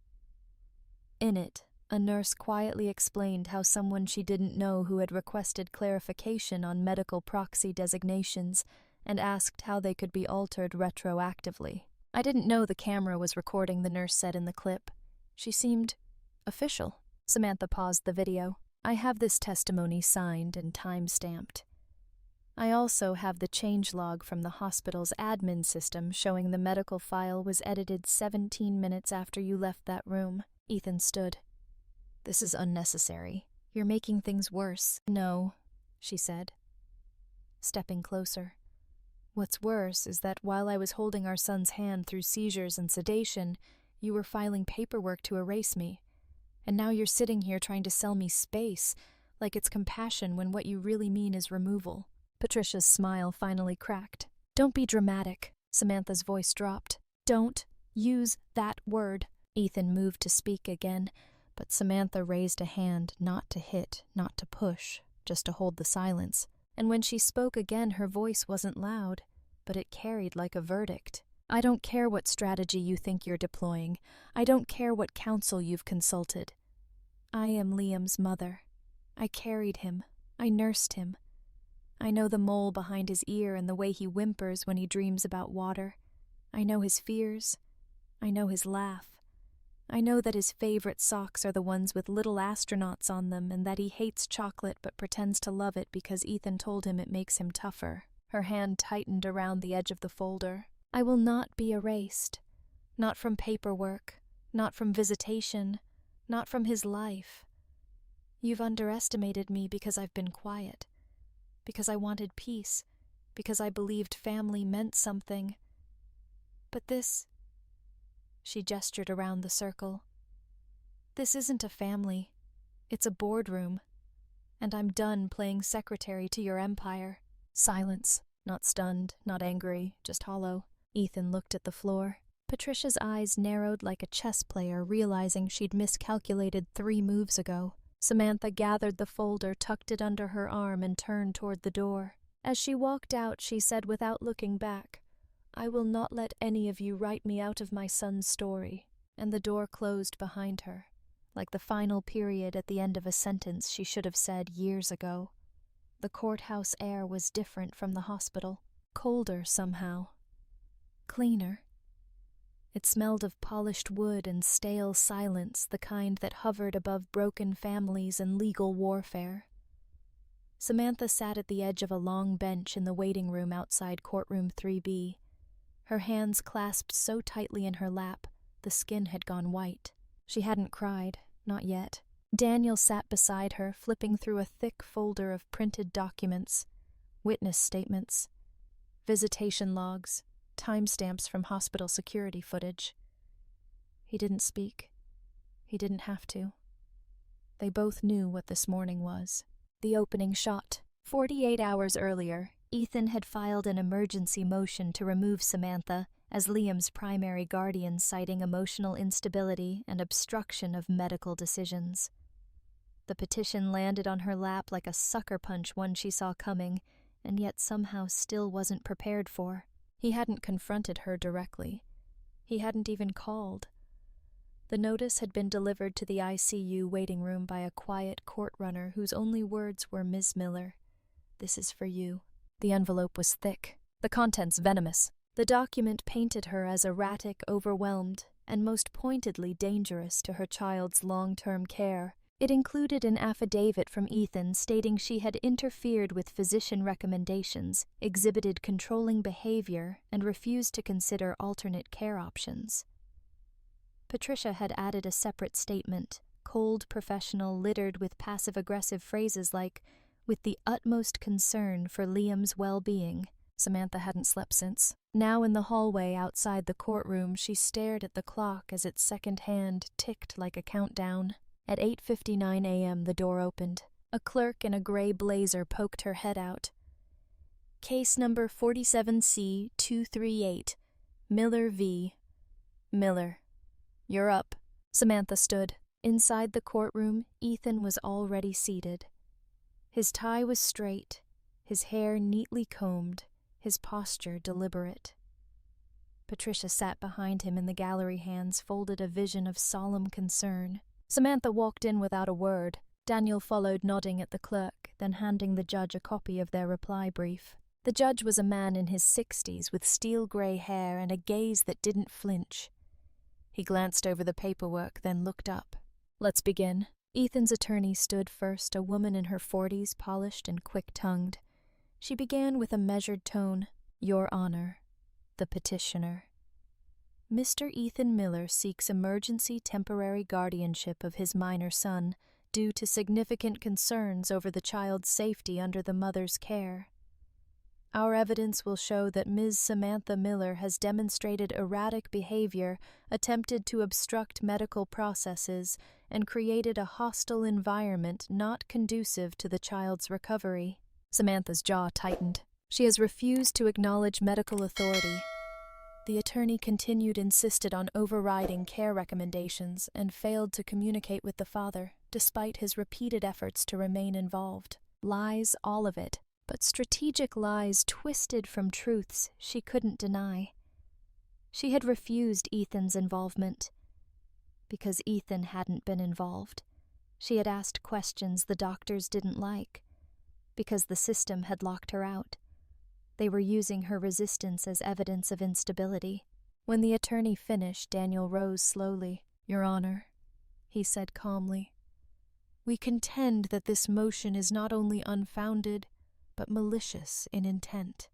In it, a nurse quietly explained how someone she didn't know who had requested clarification on medical proxy designations and asked how they could be altered retroactively. "I didn't know the camera was recording," the nurse said in the clip. "She seemed official." Samantha paused the video. "I have this testimony signed and time-stamped. I also have the changelog from the hospital's admin system showing the medical file was edited 17 minutes after you left that room." Ethan stood. "This is unnecessary. You're making things worse." "No," she said, stepping closer. What's worse is that while I was holding our son's hand through seizures and sedation, you were filing paperwork to erase me. And now you're sitting here trying to sell me space, like it's compassion when what you really mean is removal." Patricia's smile finally cracked. "Don't be dramatic." Samantha's voice dropped. "Don't use that word." Ethan moved to speak again, but Samantha raised a hand, not to hit, not to push, just to hold the silence. And when she spoke again, her voice wasn't loud, but it carried like a verdict. "I don't care what strategy you think you're deploying. I don't care what counsel you've consulted. I am Liam's mother. I carried him. I nursed him. I know the mole behind his ear and the way he whimpers when he dreams about water. I know his fears. I know his laugh. I know that his favorite socks are the ones with little astronauts on them and that he hates chocolate but pretends to love it because Ethan told him it makes him tougher." Her hand tightened around the edge of the folder. "I will not be erased. Not from paperwork. Not from visitation. Not from his life. You've underestimated me because I've been quiet. Because I wanted peace. Because I believed family meant something. But this..." She gestured around the circle. "This isn't a family. It's a boardroom. And I'm done playing secretary to your empire." Silence. Not stunned, not angry, just hollow. Ethan looked at the floor. Patricia's eyes narrowed like a chess player realizing she'd miscalculated 3 moves ago. Samantha gathered the folder, tucked it under her arm, and turned toward the door. As she walked out, she said without looking back, "I will not let any of you write me out of my son's story." And the door closed behind her, like the final period at the end of a sentence she should have said years ago. The courthouse air was different from the hospital, colder somehow, cleaner. It smelled of polished wood and stale silence, the kind that hovered above broken families and legal warfare. Samantha sat at the edge of a long bench in the waiting room outside Courtroom 3B. Her hands clasped so tightly in her lap, the skin had gone white. She hadn't cried, not yet. Daniel sat beside her, flipping through a thick folder of printed documents, witness statements, visitation logs, timestamps from hospital security footage. He didn't speak. He didn't have to. They both knew what this morning was. The opening shot. 48 hours earlier, Ethan had filed an emergency motion to remove Samantha as Liam's primary guardian, citing emotional instability and obstruction of medical decisions. The petition landed on her lap like a sucker punch one she saw coming, and yet somehow still wasn't prepared for. He hadn't confronted her directly. He hadn't even called. The notice had been delivered to the ICU waiting room by a quiet court runner whose only words were, "Ms. Miller, this is for you." The envelope was thick, the contents venomous. The document painted her as erratic, overwhelmed, and most pointedly dangerous to her child's long-term care. It included an affidavit from Ethan stating she had interfered with physician recommendations, exhibited controlling behavior, and refused to consider alternate care options. Patricia had added a separate statement, cold, professional, littered with passive-aggressive phrases like, "with the utmost concern for Liam's well-being." Samantha hadn't slept since. Now in the hallway outside the courtroom, she stared at the clock as its second hand ticked like a countdown. At 8:59 a.m. the door opened. A clerk in a gray blazer poked her head out. "Case number 47C238, Miller v. Miller. You're up." Samantha stood. Inside the courtroom, Ethan was already seated. His tie was straight, his hair neatly combed, his posture deliberate. Patricia sat behind him in the gallery, hands folded, a vision of solemn concern. Samantha walked in without a word. Daniel followed, nodding at the clerk, then handing the judge a copy of their reply brief. The judge was a man in his 60s with steel-gray hair and a gaze that didn't flinch. He glanced over the paperwork, then looked up. "Let's begin." Ethan's attorney stood first, a woman in her 40s, polished and quick-tongued. She began with a measured tone. "Your Honor, the petitioner. Mr. Ethan Miller seeks emergency temporary guardianship of his minor son due to significant concerns over the child's safety under the mother's care. Our evidence will show that Ms. Samantha Miller has demonstrated erratic behavior, attempted to obstruct medical processes, and created a hostile environment not conducive to the child's recovery. Samantha's jaw tightened. She has refused to acknowledge medical authority. The attorney insisted on overriding care recommendations and failed to communicate with the father, despite his repeated efforts to remain involved. Lies, all of it, but strategic lies twisted from truths she couldn't deny. She had refused Ethan's involvement. Because Ethan hadn't been involved, she had asked questions the doctors didn't like. Because the system had locked her out. They were using her resistance as evidence of instability. When the attorney finished, Daniel rose slowly. "Your Honor," he said calmly, "we contend that this motion is not only unfounded, but malicious in intent.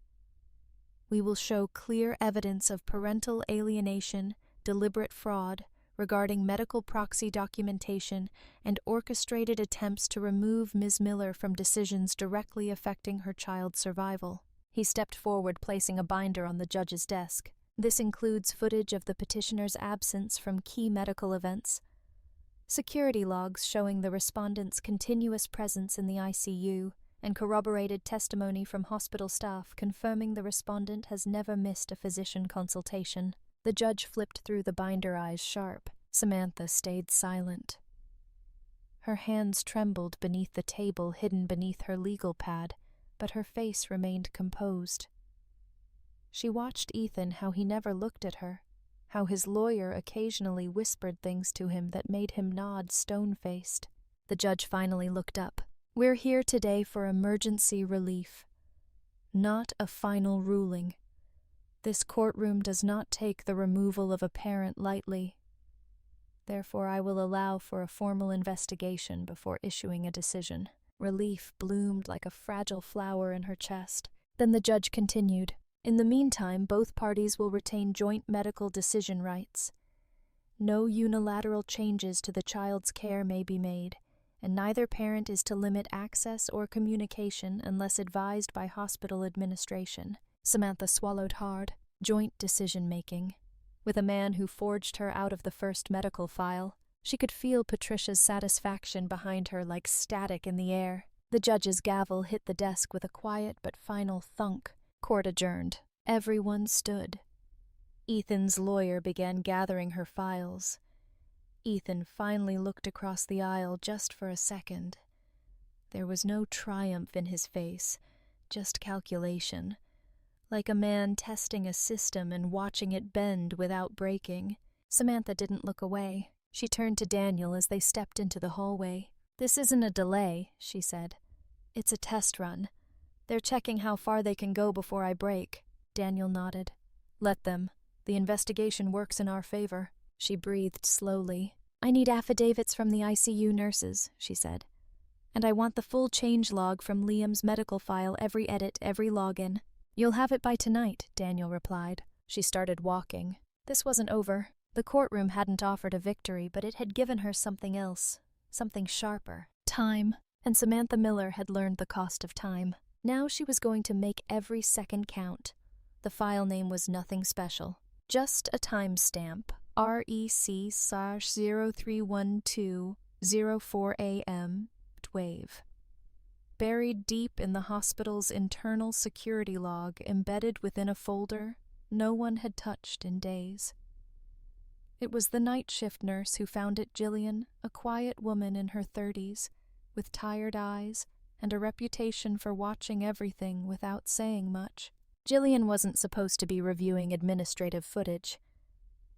We will show clear evidence of parental alienation, deliberate fraud, regarding medical proxy documentation, and orchestrated attempts to remove Ms. Miller from decisions directly affecting her child's survival." He stepped forward, placing a binder on the judge's desk. This includes footage of the petitioner's absence from key medical events, security logs showing the respondent's continuous presence in the ICU, and corroborated testimony from hospital staff confirming the respondent has never missed a physician consultation. The judge flipped through the binder, eyes sharp. Samantha stayed silent. Her hands trembled beneath the table hidden beneath her legal pad, but her face remained composed. She watched Ethan, how he never looked at her, how his lawyer occasionally whispered things to him that made him nod stone-faced. The judge finally looked up. "We're here today for emergency relief, not a final ruling. This courtroom does not take the removal of a parent lightly. Therefore, I will allow for a formal investigation before issuing a decision." Relief bloomed like a fragile flower in her chest. Then the judge continued. "In the meantime, both parties will retain joint medical decision rights. No unilateral changes to the child's care may be made, and neither parent is to limit access or communication unless advised by hospital administration." Samantha swallowed hard. Joint decision-making. With a man who forged her out of the first medical file. She could feel Patricia's satisfaction behind her like static in the air. The judge's gavel hit the desk with a quiet but final thunk. Court adjourned. Everyone stood. Ethan's lawyer began gathering her files. Ethan finally looked across the aisle just for a second. There was no triumph in his face, just calculation. Like a man testing a system and watching it bend without breaking. Samantha didn't look away. She turned to Daniel as they stepped into the hallway. "This isn't a delay," she said. "It's a test run. They're checking how far they can go before I break." Daniel nodded. "Let them. The investigation works in our favor." She breathed slowly. "I need affidavits from the ICU nurses," she said. "And I want the full change log from Liam's medical file, every edit, every login." "You'll have it by tonight," Daniel replied. She started walking. This wasn't over. The courtroom hadn't offered a victory, but it had given her something else, something sharper. Time. And Samantha Miller had learned the cost of time. Now she was going to make every second count. The file name was nothing special. Just a timestamp. REC/031204 AM, Wave. Buried deep in the hospital's internal security log, embedded within a folder no one had touched in days. It was the night shift nurse who found it, Jillian, a quiet woman in her 30s, with tired eyes and a reputation for watching everything without saying much. Jillian wasn't supposed to be reviewing administrative footage,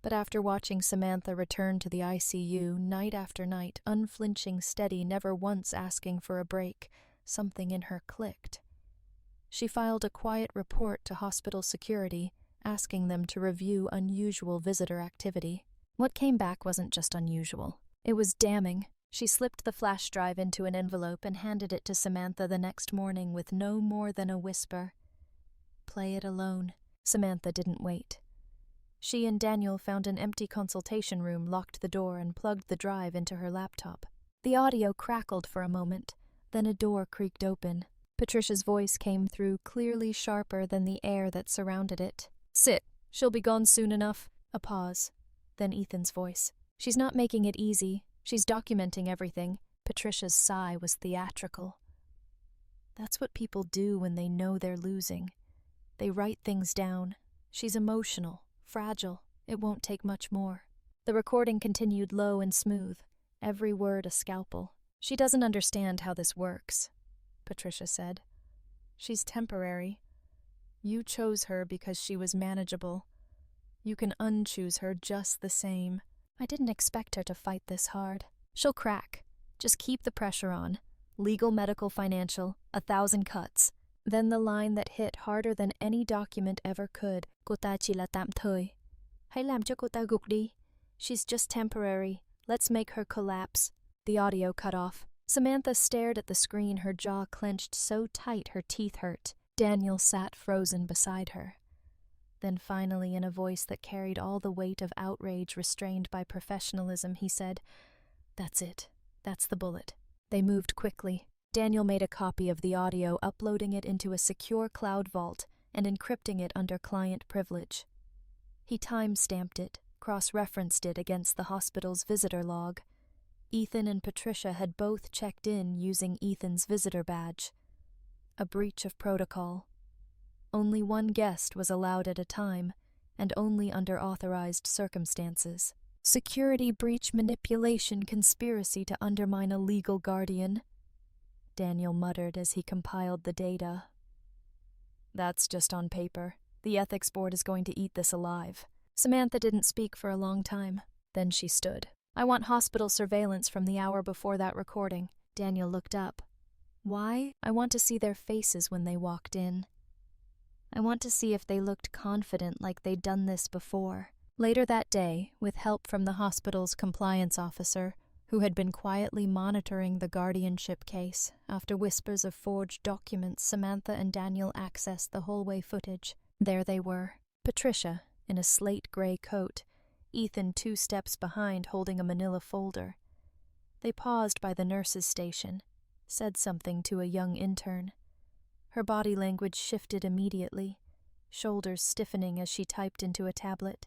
but after watching Samantha return to the ICU night after night, unflinching, steady, never once asking for a break, something in her clicked. She filed a quiet report to hospital security, asking them to review unusual visitor activity. What came back wasn't just unusual. It was damning. She slipped the flash drive into an envelope and handed it to Samantha the next morning with no more than a whisper. "Play it alone." Samantha didn't wait. She and Daniel found an empty consultation room, locked the door, and plugged the drive into her laptop. The audio crackled for a moment, then a door creaked open. Patricia's voice came through clearly sharper than the air that surrounded it. Sit. She'll be gone soon enough. A pause. Then Ethan's voice. She's not making it easy. She's documenting everything. Patricia's sigh was theatrical. That's what people do when they know they're losing. They write things down. She's emotional, fragile. It won't take much more. The recording continued low and smooth, every word a scalpel. She doesn't understand how this works, Patricia said. She's temporary. You chose her because she was manageable. You can unchoose her just the same. I didn't expect her to fight this hard. She'll crack. Just keep the pressure on. Legal, medical, financial, 1,000 cuts. Then the line that hit harder than any document ever could. Cô ta chỉ là tạm thời. Hãy làm cho cô ta gục đi. She's just temporary. Let's make her collapse. The audio cut off. Samantha stared at the screen, her jaw clenched so tight her teeth hurt. Daniel sat frozen beside her. Then finally, in a voice that carried all the weight of outrage restrained by professionalism, he said, "That's it. That's the bullet." They moved quickly. Daniel made a copy of the audio, uploading it into a secure cloud vault and encrypting it under client privilege. He time-stamped it, cross-referenced it against the hospital's visitor log. Ethan and Patricia had both checked in using Ethan's visitor badge. A breach of protocol. Only one guest was allowed at a time, and only under authorized circumstances. Security breach manipulation conspiracy to undermine a legal guardian, Daniel muttered as he compiled the data. That's just on paper. The ethics board is going to eat this alive. Samantha didn't speak for a long time. Then she stood. I want hospital surveillance from the hour before that recording. Daniel looked up. Why? I want to see their faces when they walked in. I want to see if they looked confident like they'd done this before. Later that day, with help from the hospital's compliance officer, who had been quietly monitoring the guardianship case, after whispers of forged documents, Samantha and Daniel accessed the hallway footage. There they were. Patricia, in a slate-gray coat, Ethan 2 steps behind holding a manila folder. They paused by the nurse's station, said something to a young intern. Her body language shifted immediately, shoulders stiffening as she typed into a tablet,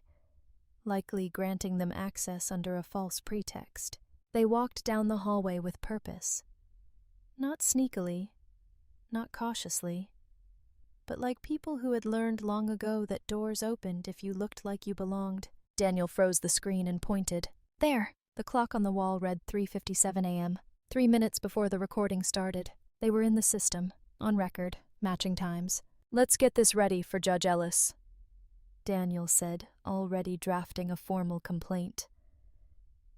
likely granting them access under a false pretext. They walked down the hallway with purpose. Not sneakily, not cautiously, but like people who had learned long ago that doors opened if you looked like you belonged. Daniel froze the screen and pointed. There! The clock on the wall read 3:57 a.m., 3 minutes before the recording started. They were in the system, on record, matching times. Let's get this ready for Judge Ellis, Daniel said, already drafting a formal complaint.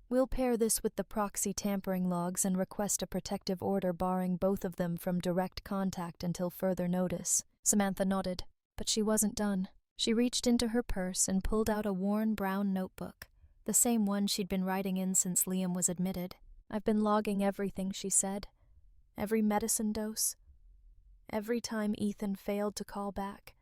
We'll pair this with the proxy tampering logs and request a protective order barring both of them from direct contact until further notice. Samantha nodded, but she wasn't done. She reached into her purse and pulled out a worn brown notebook, the same one she'd been writing in since Liam was admitted. I've been logging everything, she said. Every medicine dose. Every time Ethan failed to call back.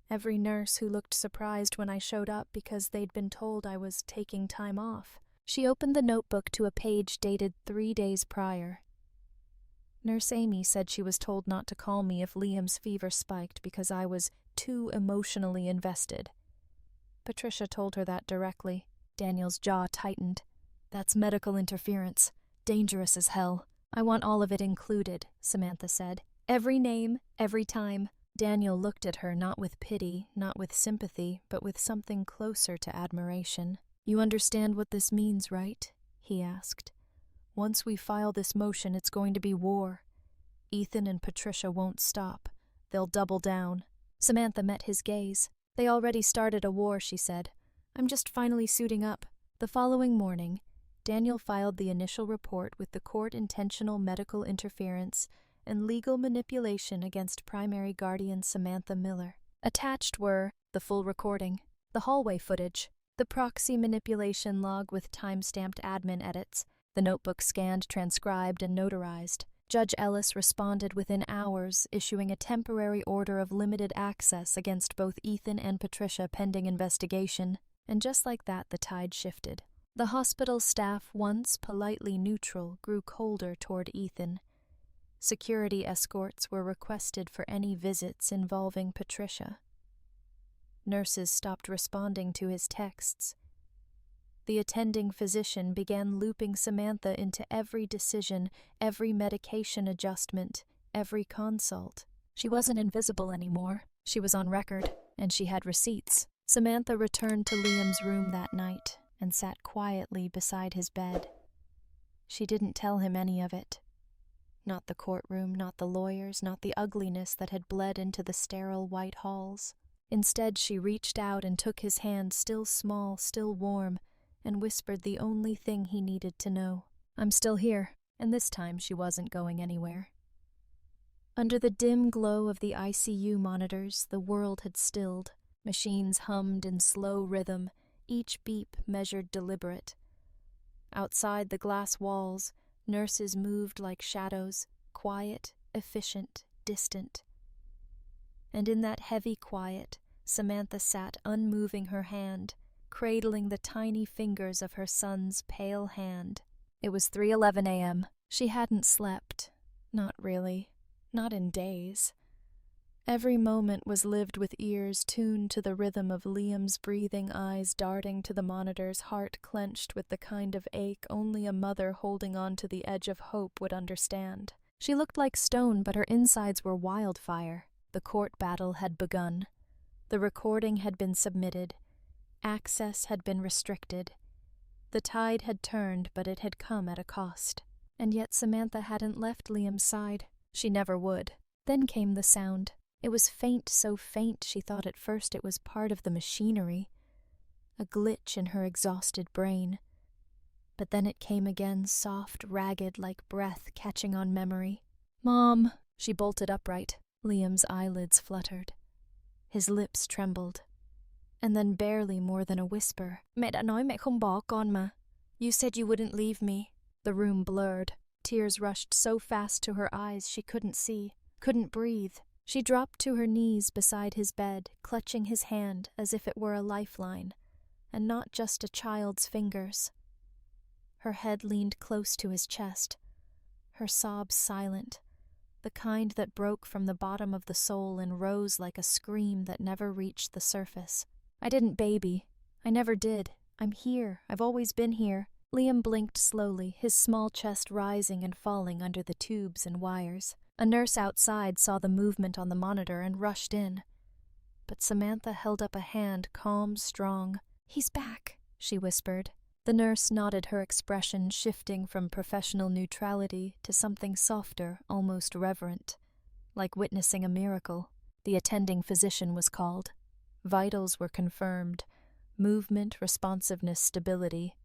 Every nurse who looked surprised when I showed up because they'd been told I was taking time off. She opened the notebook to a page dated 3 days prior. Nurse Amy said she was told not to call me if Liam's fever spiked because I was too emotionally invested. Patricia told her that directly. Daniel's jaw tightened. That's medical interference. Dangerous as hell. I want all of it included, Samantha said. Every name, every time. Daniel looked at her not with pity, not with sympathy, but with something closer to admiration. You understand what this means, right? He asked. Once we file this motion, it's going to be war. Ethan and Patricia won't stop. They'll double down. Samantha met his gaze. They already started a war, she said. I'm just finally suiting up. The following morning, Daniel filed the initial report with the court intentional medical interference and legal manipulation against primary guardian Samantha Miller. Attached were the full recording, the hallway footage, the proxy manipulation log with time-stamped admin edits, the notebook scanned, transcribed, and notarized. Judge Ellis responded within hours, issuing a temporary order of limited access against both Ethan and Patricia pending investigation. And just like that, the tide shifted. The hospital staff, once politely neutral, grew colder toward Ethan. Security escorts were requested for any visits involving Patricia. Nurses stopped responding to his texts. The attending physician began looping Samantha into every decision, every medication adjustment, every consult. She wasn't invisible anymore. She was on record, and she had receipts. Samantha returned to Liam's room that night and sat quietly beside his bed. She didn't tell him any of it. Not the courtroom, not the lawyers, not the ugliness that had bled into the sterile white halls. Instead, she reached out and took his hand, still small, still warm, and whispered the only thing he needed to know. "I'm still here," and this time she wasn't going anywhere. Under the dim glow of the ICU monitors, the world had stilled. Machines hummed in slow rhythm, each beep measured deliberate. Outside the glass walls, nurses moved like shadows, quiet, efficient, distant. And in that heavy quiet, Samantha sat unmoving her hand, cradling the tiny fingers of her son's pale hand. It was 3:11 a.m. She hadn't slept. Not really. Not in days. Every moment was lived with ears tuned to the rhythm of Liam's breathing, eyes darting to the monitors, heart clenched with the kind of ache only a mother holding on to the edge of hope would understand. She looked like stone, but her insides were wildfire. The court battle had begun. The recording had been submitted. Access had been restricted. The tide had turned, but it had come at a cost. And yet Samantha hadn't left Liam's side. She never would. Then came the sound. It was faint, so faint she thought at first it was part of the machinery, a glitch in her exhausted brain. But then it came again, soft, ragged, like breath catching on memory. "Mom!" She bolted upright. Liam's eyelids fluttered. His lips trembled. And then barely more than a whisper. "Mẹ đã nói mẹ không bỏ con mà. You said you wouldn't leave me." The room blurred. Tears rushed so fast to her eyes she couldn't see, couldn't breathe. She dropped to her knees beside his bed, clutching his hand as if it were a lifeline, and not just a child's fingers. Her head leaned close to his chest, her sobs silent, the kind that broke from the bottom of the soul and rose like a scream that never reached the surface. "I didn't baby. I never did. I'm here. I've always been here." Liam blinked slowly, his small chest rising and falling under the tubes and wires. A nurse outside saw the movement on the monitor and rushed in. But Samantha held up a hand, calm, strong. "He's back," she whispered. The nurse nodded, her expression shifting from professional neutrality to something softer, almost reverent, like witnessing a miracle. The attending physician was called. Vitals were confirmed. Movement, responsiveness, stability.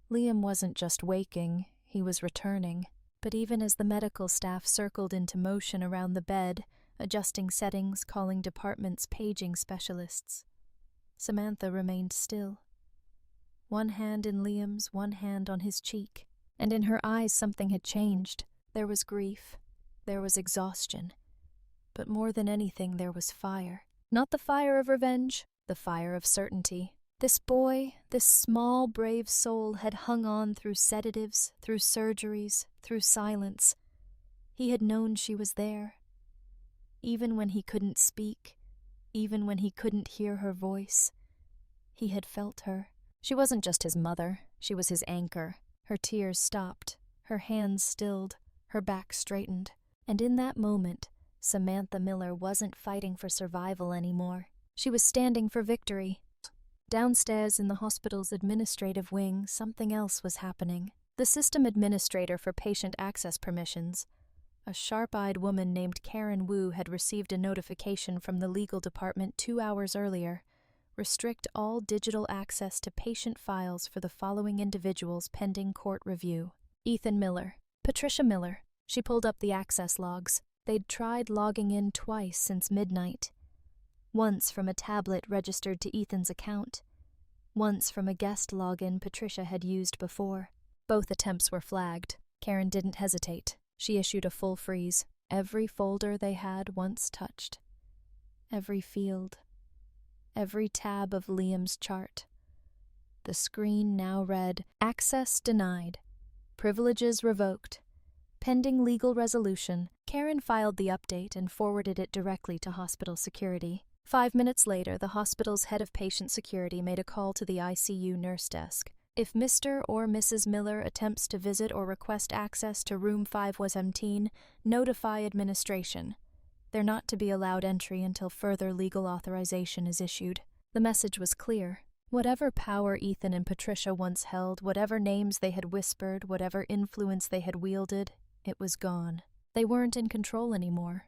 Liam wasn't just waking, he was returning. But even as the medical staff circled into motion around the bed, adjusting settings, calling departments, paging specialists, Samantha remained still. One hand in Liam's, one hand on his cheek. And in her eyes something had changed. There was grief. There was exhaustion. But more than anything, there was fire. Not the fire of revenge, the fire of certainty. This boy, this small, brave soul had hung on through sedatives, through surgeries, through silence. He had known she was there. Even when he couldn't speak, even when he couldn't hear her voice, he had felt her. She wasn't just his mother, she was his anchor. Her tears stopped, her hands stilled, her back straightened. And in that moment, Samantha Miller wasn't fighting for survival anymore. She was standing for victory. Downstairs in the hospital's administrative wing, something else was happening. The system administrator for patient access permissions, a sharp-eyed woman named Karen Wu, had received a notification from the legal department 2 hours earlier. Restrict all digital access to patient files for the following individuals pending court review. Ethan Miller. Patricia Miller. She pulled up the access logs. They'd tried logging in twice since midnight. Once from a tablet registered to Ethan's account. Once from a guest login Patricia had used before. Both attempts were flagged. Karen didn't hesitate. She issued a full freeze. Every folder they had once touched. Every field. Every tab of Liam's chart. The screen now read, "Access denied. Privileges revoked. Pending legal resolution, Karen filed the update and forwarded it directly to hospital security. 5 minutes later, the hospital's head of patient security made a call to the ICU nurse desk. If Mr. or Mrs. Miller attempts to visit or request access to room 517, notify administration. They're not to be allowed entry until further legal authorization is issued. The message was clear. Whatever power Ethan and Patricia once held, whatever names they had whispered, whatever influence they had wielded, it was gone. They weren't in control anymore.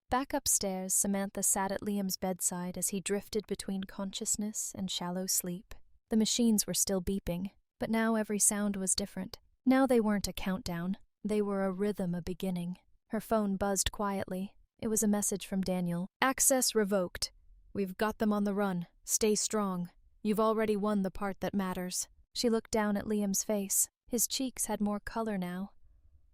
Back upstairs, Samantha sat at Liam's bedside as he drifted between consciousness and shallow sleep. The machines were still beeping, but now every sound was different. Now they weren't a countdown. They were a rhythm, a beginning. Her phone buzzed quietly. It was a message from Daniel. Access revoked. We've got them on the run. Stay strong. You've already won the part that matters. She looked down at Liam's face. His cheeks had more color now.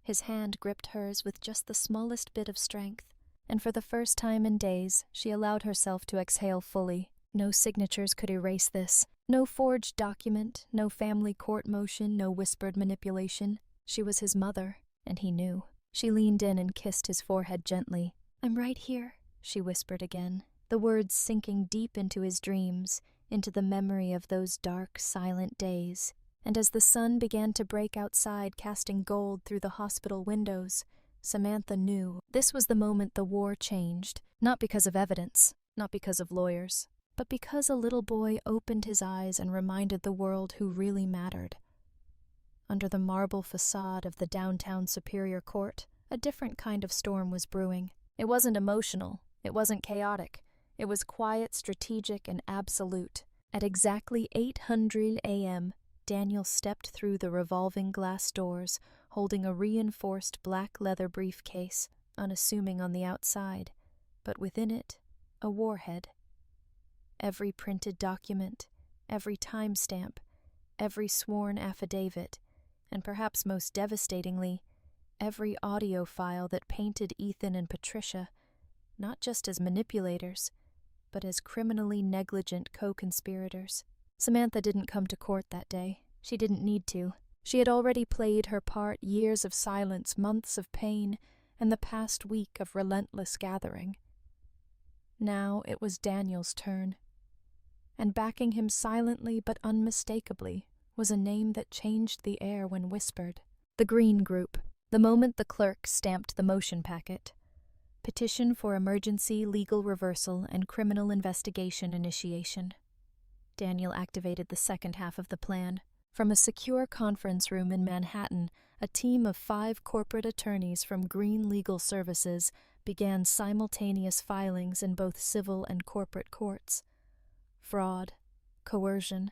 His hand gripped hers with just the smallest bit of strength, and for the first time in days, she allowed herself to exhale fully. No signatures could erase this. No forged document, no family court motion, no whispered manipulation. She was his mother, and he knew. She leaned in and kissed his forehead gently. I'm right here, she whispered again, the words sinking deep into his dreams, into the memory of those dark, silent days. And as the sun began to break outside, casting gold through the hospital windows, Samantha knew this was the moment the war changed, not because of evidence, not because of lawyers, but because a little boy opened his eyes and reminded the world who really mattered. Under the marble facade of the downtown Superior Court, a different kind of storm was brewing. It wasn't emotional, it wasn't chaotic. It was quiet, strategic, and absolute. At exactly 8:00 a.m., Daniel stepped through the revolving glass doors, holding a reinforced black leather briefcase, unassuming on the outside, but within it, a warhead. Every printed document, every timestamp, every sworn affidavit, and perhaps most devastatingly, every audio file that painted Ethan and Patricia, not just as manipulators, but as criminally negligent co-conspirators. Samantha didn't come to court that day. She didn't need to. She had already played her part, years of silence, months of pain, and the past week of relentless gathering. Now it was Daniel's turn. And backing him silently but unmistakably was a name that changed the air when whispered. The Green Group. The moment the clerk stamped the motion packet. Petition for emergency legal reversal and criminal investigation initiation. Daniel activated the second half of the plan. From a secure conference room in Manhattan, a team of 5 corporate attorneys from Green Legal Services began simultaneous filings in both civil and corporate courts. Fraud, coercion,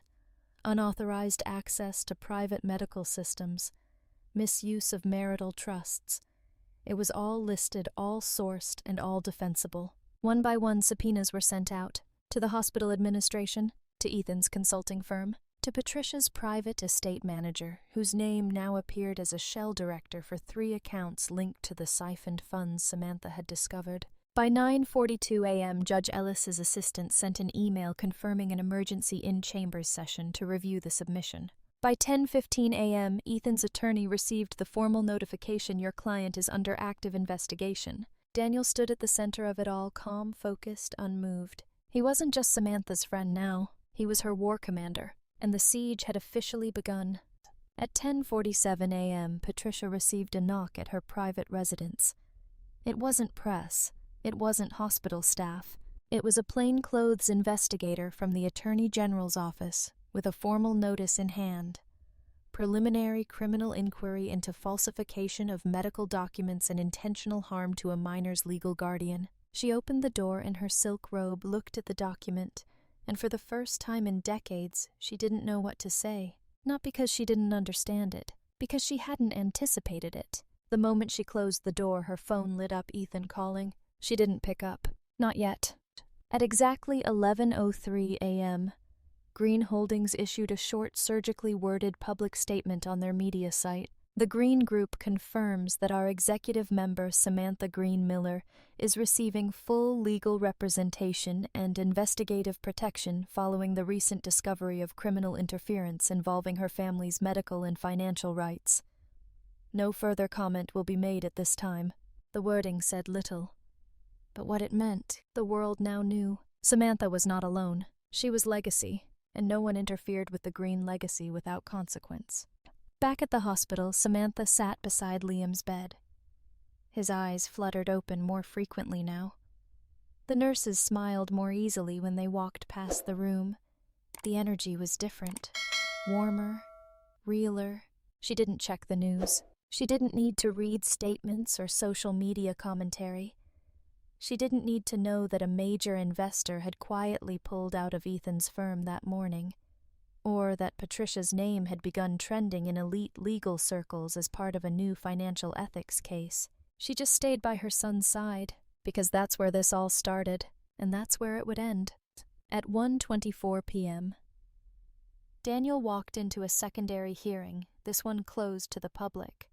unauthorized access to private medical systems, misuse of marital trusts. It was all listed, all sourced, and all defensible. One by one, subpoenas were sent out. To the hospital administration, to Ethan's consulting firm, to Patricia's private estate manager, whose name now appeared as a shell director for 3 accounts linked to the siphoned funds Samantha had discovered. By 9:42 a.m., Judge Ellis's assistant sent an email confirming an emergency in-chambers session to review the submission. By 10:15 a.m., Ethan's attorney received the formal notification your client is under active investigation. Daniel stood at the center of it all, calm, focused, unmoved. He wasn't just Samantha's friend now. He was her war commander, and the siege had officially begun. At 10:47 a.m., Patricia received a knock at her private residence. It wasn't press. It wasn't hospital staff. It was a plainclothes investigator from the Attorney General's office, with a formal notice in hand. Preliminary criminal inquiry into falsification of medical documents and intentional harm to a minor's legal guardian. She opened the door in her silk robe, looked at the document, and for the first time in decades, she didn't know what to say. Not because she didn't understand it, because she hadn't anticipated it. The moment she closed the door, her phone lit up, Ethan calling. She didn't pick up. Not yet. At exactly 11:03 a.m., Green Holdings issued a short, surgically worded public statement on their media site. The Green Group confirms that our executive member, Samantha Green Miller, is receiving full legal representation and investigative protection following the recent discovery of criminal interference involving her family's medical and financial rights. No further comment will be made at this time. The wording said little, but what it meant, the world now knew. Samantha was not alone. She was legacy, and no one interfered with the green legacy without consequence. Back at the hospital, Samantha sat beside Liam's bed. His eyes fluttered open more frequently now. The nurses smiled more easily when they walked past the room. The energy was different, warmer, realer. She didn't check the news. She didn't need to read statements or social media commentary. She didn't need to know that a major investor had quietly pulled out of Ethan's firm that morning, or that Patricia's name had begun trending in elite legal circles as part of a new financial ethics case. She just stayed by her son's side, because that's where this all started, and that's where it would end. At 1:24 p.m., Daniel walked into a secondary hearing, this one closed to the public.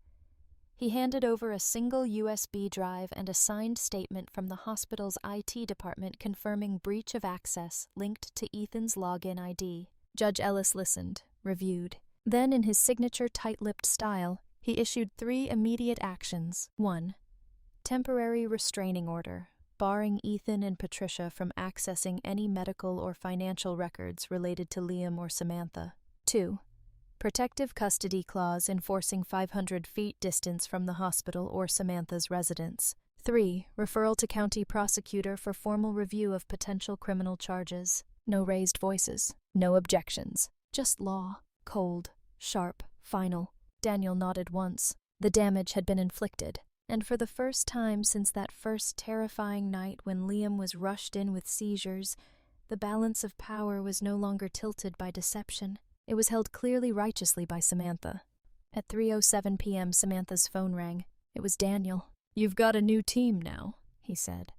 He handed over a single USB drive and a signed statement from the hospital's IT department confirming breach of access linked to Ethan's login ID. Judge Ellis listened, reviewed. Then, in his signature tight-lipped style, he issued 3 immediate actions. 1. Temporary restraining order, barring Ethan and Patricia from accessing any medical or financial records related to Liam or Samantha. 2. Protective custody clause enforcing 500 feet distance from the hospital or Samantha's residence. 3. Referral to county prosecutor for formal review of potential criminal charges. No raised voices, no objections. Just law. Cold, sharp, final. Daniel nodded once. The damage had been inflicted, and for the first time since that first terrifying night when Liam was rushed in with seizures, the balance of power was no longer tilted by deception. It was held clearly righteously by Samantha. At 3:07 p.m., Samantha's phone rang. It was Daniel. "You've got a new team now," he said.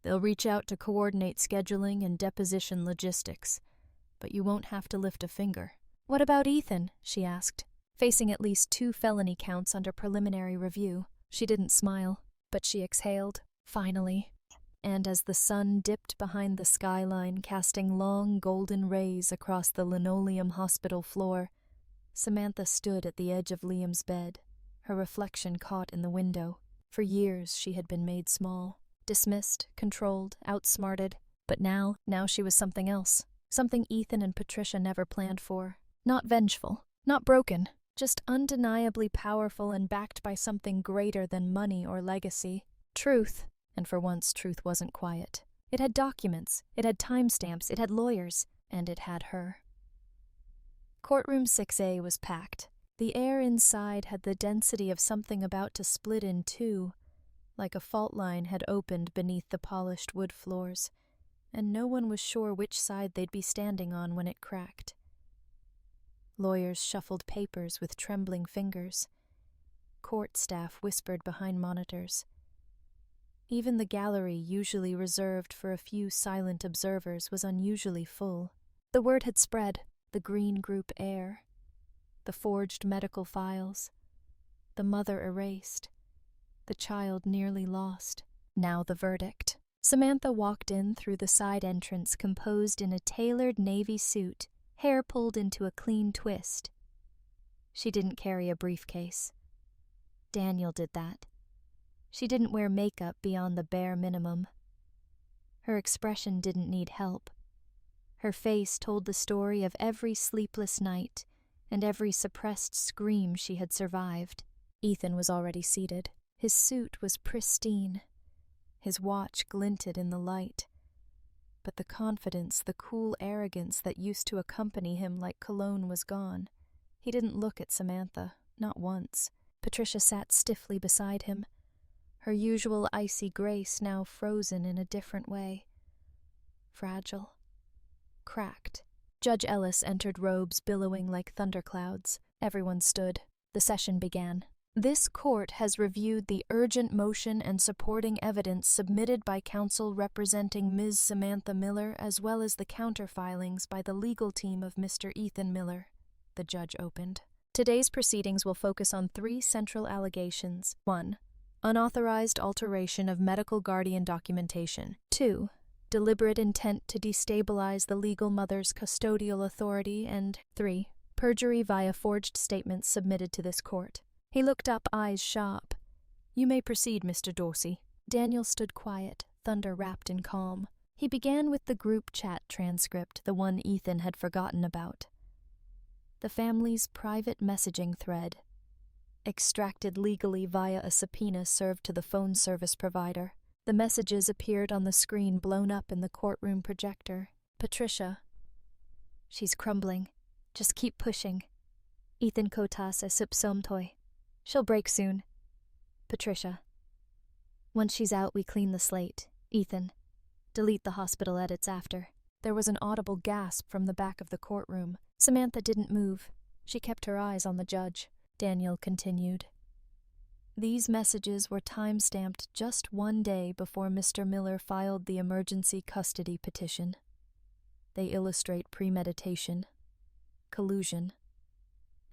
"They'll reach out to coordinate scheduling and deposition logistics, but you won't have to lift a finger." "What about Ethan?" she asked, facing at least 2 felony counts under preliminary review. She didn't smile, but she exhaled, finally. And as the sun dipped behind the skyline, casting long golden rays across the linoleum hospital floor, Samantha stood at the edge of Liam's bed, her reflection caught in the window. For years she had been made small, dismissed, controlled, outsmarted, but now she was something else, something Ethan and Patricia never planned for. Not vengeful, not broken, just undeniably powerful and backed by something greater than money or legacy. Truth. And for once, truth wasn't quiet. It had documents, it had timestamps, it had lawyers, and it had her. Courtroom 6A was packed. The air inside had the density of something about to split in two, like a fault line had opened beneath the polished wood floors, and no one was sure which side they'd be standing on when it cracked. Lawyers shuffled papers with trembling fingers. Court staff whispered behind monitors. Even the gallery, usually reserved for a few silent observers, was unusually full. The word had spread, the green group air, the forged medical files, the mother erased, the child nearly lost. Now the verdict. Samantha walked in through the side entrance composed in a tailored navy suit, hair pulled into a clean twist. She didn't carry a briefcase. Daniel did that. She didn't wear makeup beyond the bare minimum. Her expression didn't need help. Her face told the story of every sleepless night and every suppressed scream she had survived. Ethan was already seated. His suit was pristine. His watch glinted in the light. But the confidence, the cool arrogance that used to accompany him like cologne was gone. He didn't look at Samantha, not once. Patricia sat stiffly beside him, her usual icy grace now frozen in a different way. Fragile. Cracked. Judge Ellis entered robes billowing like thunderclouds. Everyone stood. The session began. This court has reviewed the urgent motion and supporting evidence submitted by counsel representing Ms. Samantha Miller as well as the counterfilings by the legal team of Mr. Ethan Miller. The judge opened. Today's proceedings will focus on 3 central allegations. 1. Unauthorized alteration of medical guardian documentation. 2. Deliberate intent to destabilize the legal mother's custodial authority. And 3. Perjury via forged statements submitted to this court. He looked up, eyes sharp. "You may proceed, Mr. Dorsey." Daniel stood quiet, thunder wrapped in calm. He began with the group chat transcript, the one Ethan had forgotten about. The family's private messaging thread, extracted legally via a subpoena served to the phone service provider. The messages appeared on the screen blown up in the courtroom projector. "Patricia. She's crumbling. Just keep pushing. Ethan kotas esupsomtoi. She'll break soon. Patricia. Once she's out, we clean the slate. Ethan. Delete the hospital edits after." There was an audible gasp from the back of the courtroom. Samantha didn't move. She kept her eyes on the judge. Daniel continued. These messages were time-stamped just one day before Mr. Miller filed the emergency custody petition. They illustrate premeditation, collusion,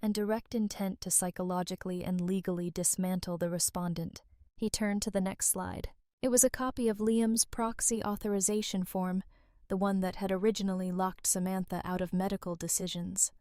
and direct intent to psychologically and legally dismantle the respondent. He turned to the next slide. It was a copy of Liam's proxy authorization form, the one that had originally locked Samantha out of medical decisions.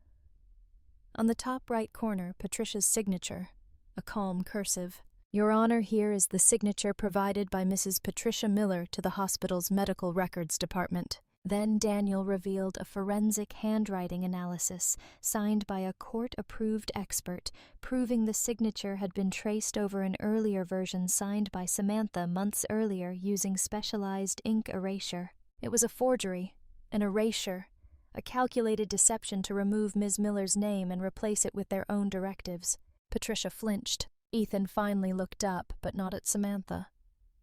On the top right corner, Patricia's signature, a calm cursive. "Your Honor, here is the signature provided by Mrs. Patricia Miller to the hospital's medical records department." Then Daniel revealed a forensic handwriting analysis signed by a court-approved expert, proving the signature had been traced over an earlier version signed by Samantha months earlier using specialized ink erasure. It was a forgery, an erasure, a calculated deception to remove Ms. Miller's name and replace it with their own directives. Patricia flinched. Ethan finally looked up, but not at Samantha.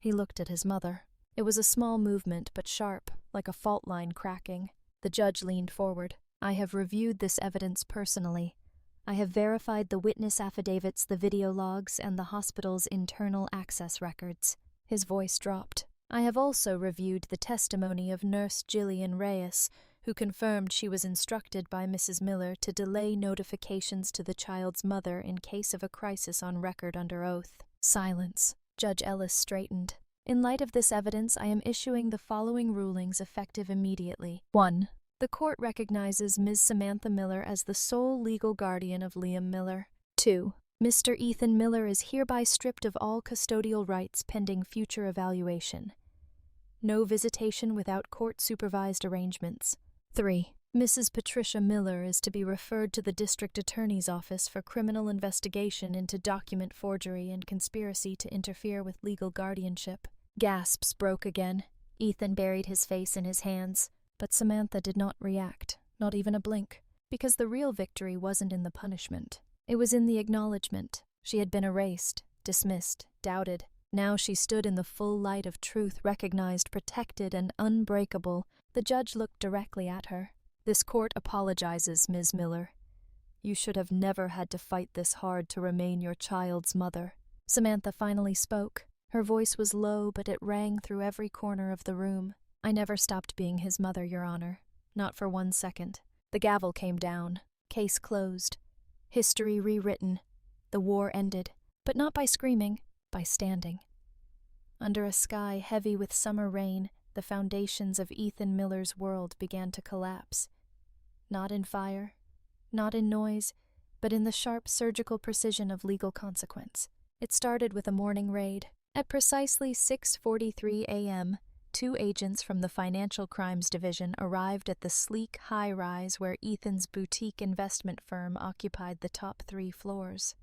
He looked at his mother. It was a small movement, but sharp, like a fault line cracking. The judge leaned forward. "I have reviewed this evidence personally. I have verified the witness affidavits, the video logs, and the hospital's internal access records." His voice dropped. "I have also reviewed the testimony of Nurse Gillian Reyes, who confirmed she was instructed by Mrs. Miller to delay notifications to the child's mother in case of a crisis on record under oath." Silence. Judge Ellis straightened. "In light of this evidence, I am issuing the following rulings effective immediately. 1. The court recognizes Ms. Samantha Miller as the sole legal guardian of Liam Miller. 2. Mr. Ethan Miller is hereby stripped of all custodial rights pending future evaluation. No visitation without court-supervised arrangements. 3. Mrs. Patricia Miller is to be referred to the district attorney's office for criminal investigation into document forgery and conspiracy to interfere with legal guardianship." Gasps broke again. Ethan buried his face in his hands, but Samantha did not react, not even a blink, because the real victory wasn't in the punishment. It was in the acknowledgement. She had been erased, dismissed, doubted. Now she stood in the full light of truth, recognized, protected, and unbreakable. The judge looked directly at her. "This court apologizes, Ms. Miller. You should have never had to fight this hard to remain your child's mother." Samantha finally spoke. Her voice was low, but it rang through every corner of the room. "I never stopped being his mother, Your Honor. Not for 1 second. The gavel came down. Case closed. History rewritten. The war ended. But not by screaming, by standing. Under a sky heavy with summer rain, the foundations of Ethan Miller's world began to collapse. Not in fire, not in noise, but in the sharp surgical precision of legal consequence. It started with a morning raid. At precisely 6:43 a.m., 2 agents from the Financial Crimes Division arrived at the sleek high-rise where Ethan's boutique investment firm occupied the top 3 floors.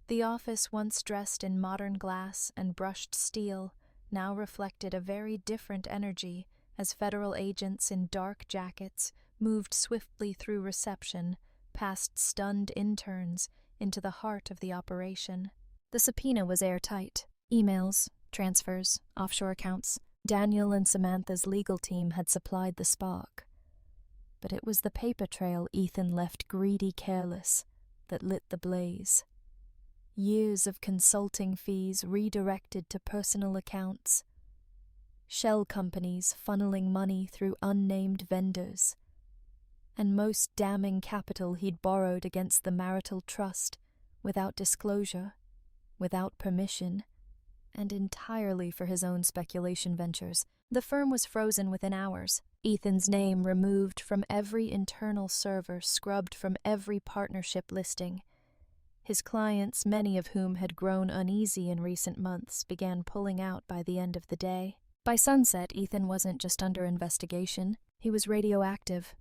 The office, once dressed in modern glass and brushed steel, now reflected a very different energy as federal agents in dark jackets moved swiftly through reception, past stunned interns, into the heart of the operation. The subpoena was airtight. Emails, transfers, offshore accounts. Daniel and Samantha's legal team had supplied the spark. But it was the paper trail Ethan left greedy careless that lit the blaze. Years of consulting fees redirected to personal accounts. Shell companies funneling money through unnamed vendors. And most damning capital he'd borrowed against the marital trust, without disclosure, without permission, and entirely for his own speculation ventures. The firm was frozen within hours. Ethan's name removed from every internal server, scrubbed from every partnership listing. His clients, many of whom had grown uneasy in recent months, began pulling out by the end of the day. By sunset, Ethan wasn't just under investigation, he was radioactive.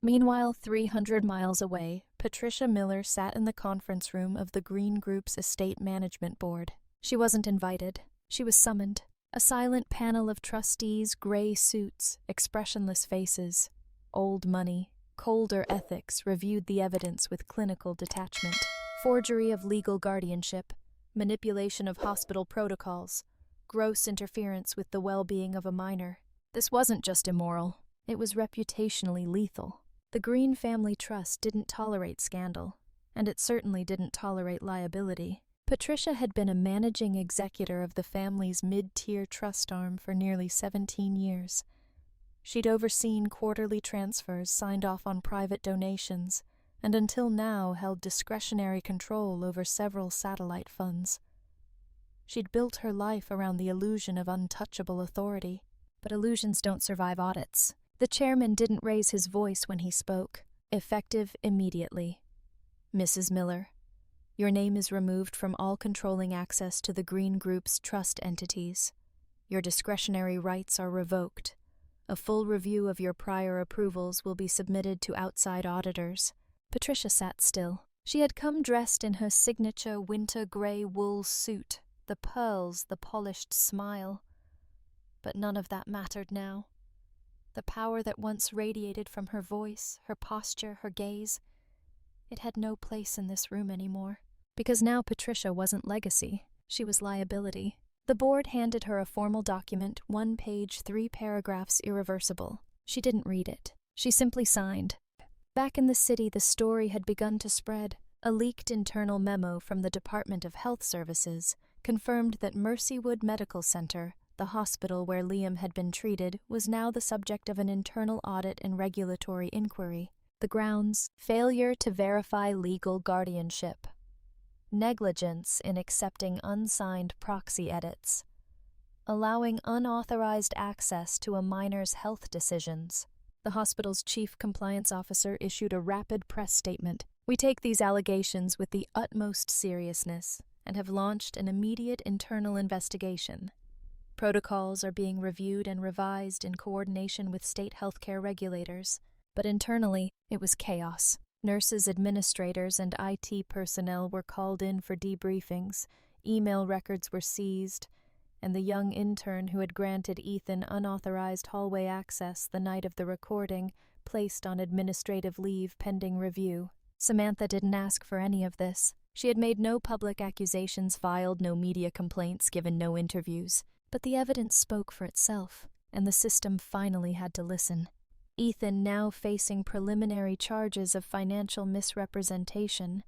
Meanwhile, 300 miles away, Patricia Miller sat in the conference room of the Green Group's estate management board. She wasn't invited. She was summoned. A silent panel of trustees, gray suits, expressionless faces, old money, colder ethics reviewed the evidence with clinical detachment. Forgery of legal guardianship, manipulation of hospital protocols, gross interference with the well-being of a minor. This wasn't just immoral, it was reputationally lethal. The Green Family Trust didn't tolerate scandal, and it certainly didn't tolerate liability. Patricia had been a managing executor of the family's mid-tier trust arm for nearly 17 years. She'd overseen quarterly transfers signed off on private donations, and until now held discretionary control over several satellite funds. She'd built her life around the illusion of untouchable authority. But illusions don't survive audits. The chairman didn't raise his voice when he spoke, effective immediately. Mrs. Miller, your name is removed from all controlling access to the Green Group's trust entities. Your discretionary rights are revoked. A full review of your prior approvals will be submitted to outside auditors. Patricia sat still. She had come dressed in her signature winter gray wool suit, the pearls, the polished smile. But none of that mattered now. The power that once radiated from her voice, her posture, her gaze, it had no place in this room anymore. Because now Patricia wasn't legacy, she was liability. The board handed her a formal document, 1 page, 3 paragraphs, irreversible. She didn't read it. She simply signed. Back in the city, the story had begun to spread. A leaked internal memo from the Department of Health Services confirmed that Mercywood Medical Center, the hospital where Liam had been treated, was now the subject of an internal audit and regulatory inquiry. The grounds: failure to verify legal guardianship, negligence in accepting unsigned proxy edits, allowing unauthorized access to a minor's health decisions. The hospital's chief compliance officer issued a rapid press statement. We take these allegations with the utmost seriousness and have launched an immediate internal investigation. Protocols are being reviewed and revised in coordination with state healthcare regulators. But internally, it was chaos. Nurses, administrators, and IT personnel were called in for debriefings, email records were seized, and the young intern who had granted Ethan unauthorized hallway access the night of the recording placed on administrative leave pending review. Samantha didn't ask for any of this. She had made no public accusations, filed no media complaints, given no interviews. But the evidence spoke for itself, and the system finally had to listen. Ethan, now facing preliminary charges of financial misrepresentation,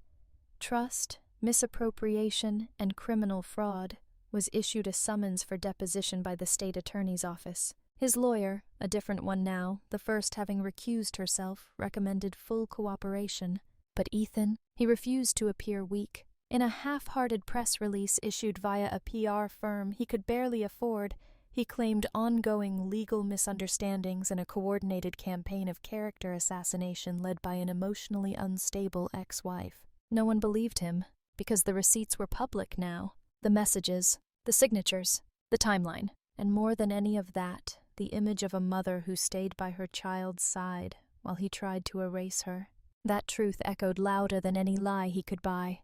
trust, misappropriation, and criminal fraud, was issued a summons for deposition by the state attorney's office. His lawyer, a different one now, the first having recused herself, recommended full cooperation. But Ethan, he refused to appear weak. In a half-hearted press release issued via a PR firm he could barely afford, he claimed ongoing legal misunderstandings and a coordinated campaign of character assassination led by an emotionally unstable ex-wife. No one believed him, because the receipts were public now. The messages, the signatures, the timeline, and more than any of that, the image of a mother who stayed by her child's side while he tried to erase her. That truth echoed louder than any lie he could buy.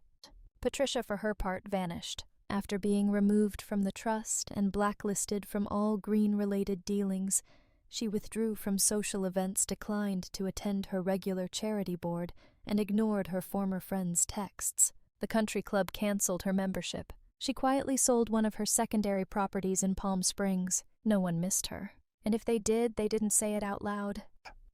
Patricia, for her part, vanished. After being removed from the trust and blacklisted from all Green-related dealings, she withdrew from social events, declined to attend her regular charity board, and ignored her former friends' texts. The country club canceled her membership. She quietly sold one of her secondary properties in Palm Springs. No one missed her. And if they did, they didn't say it out loud.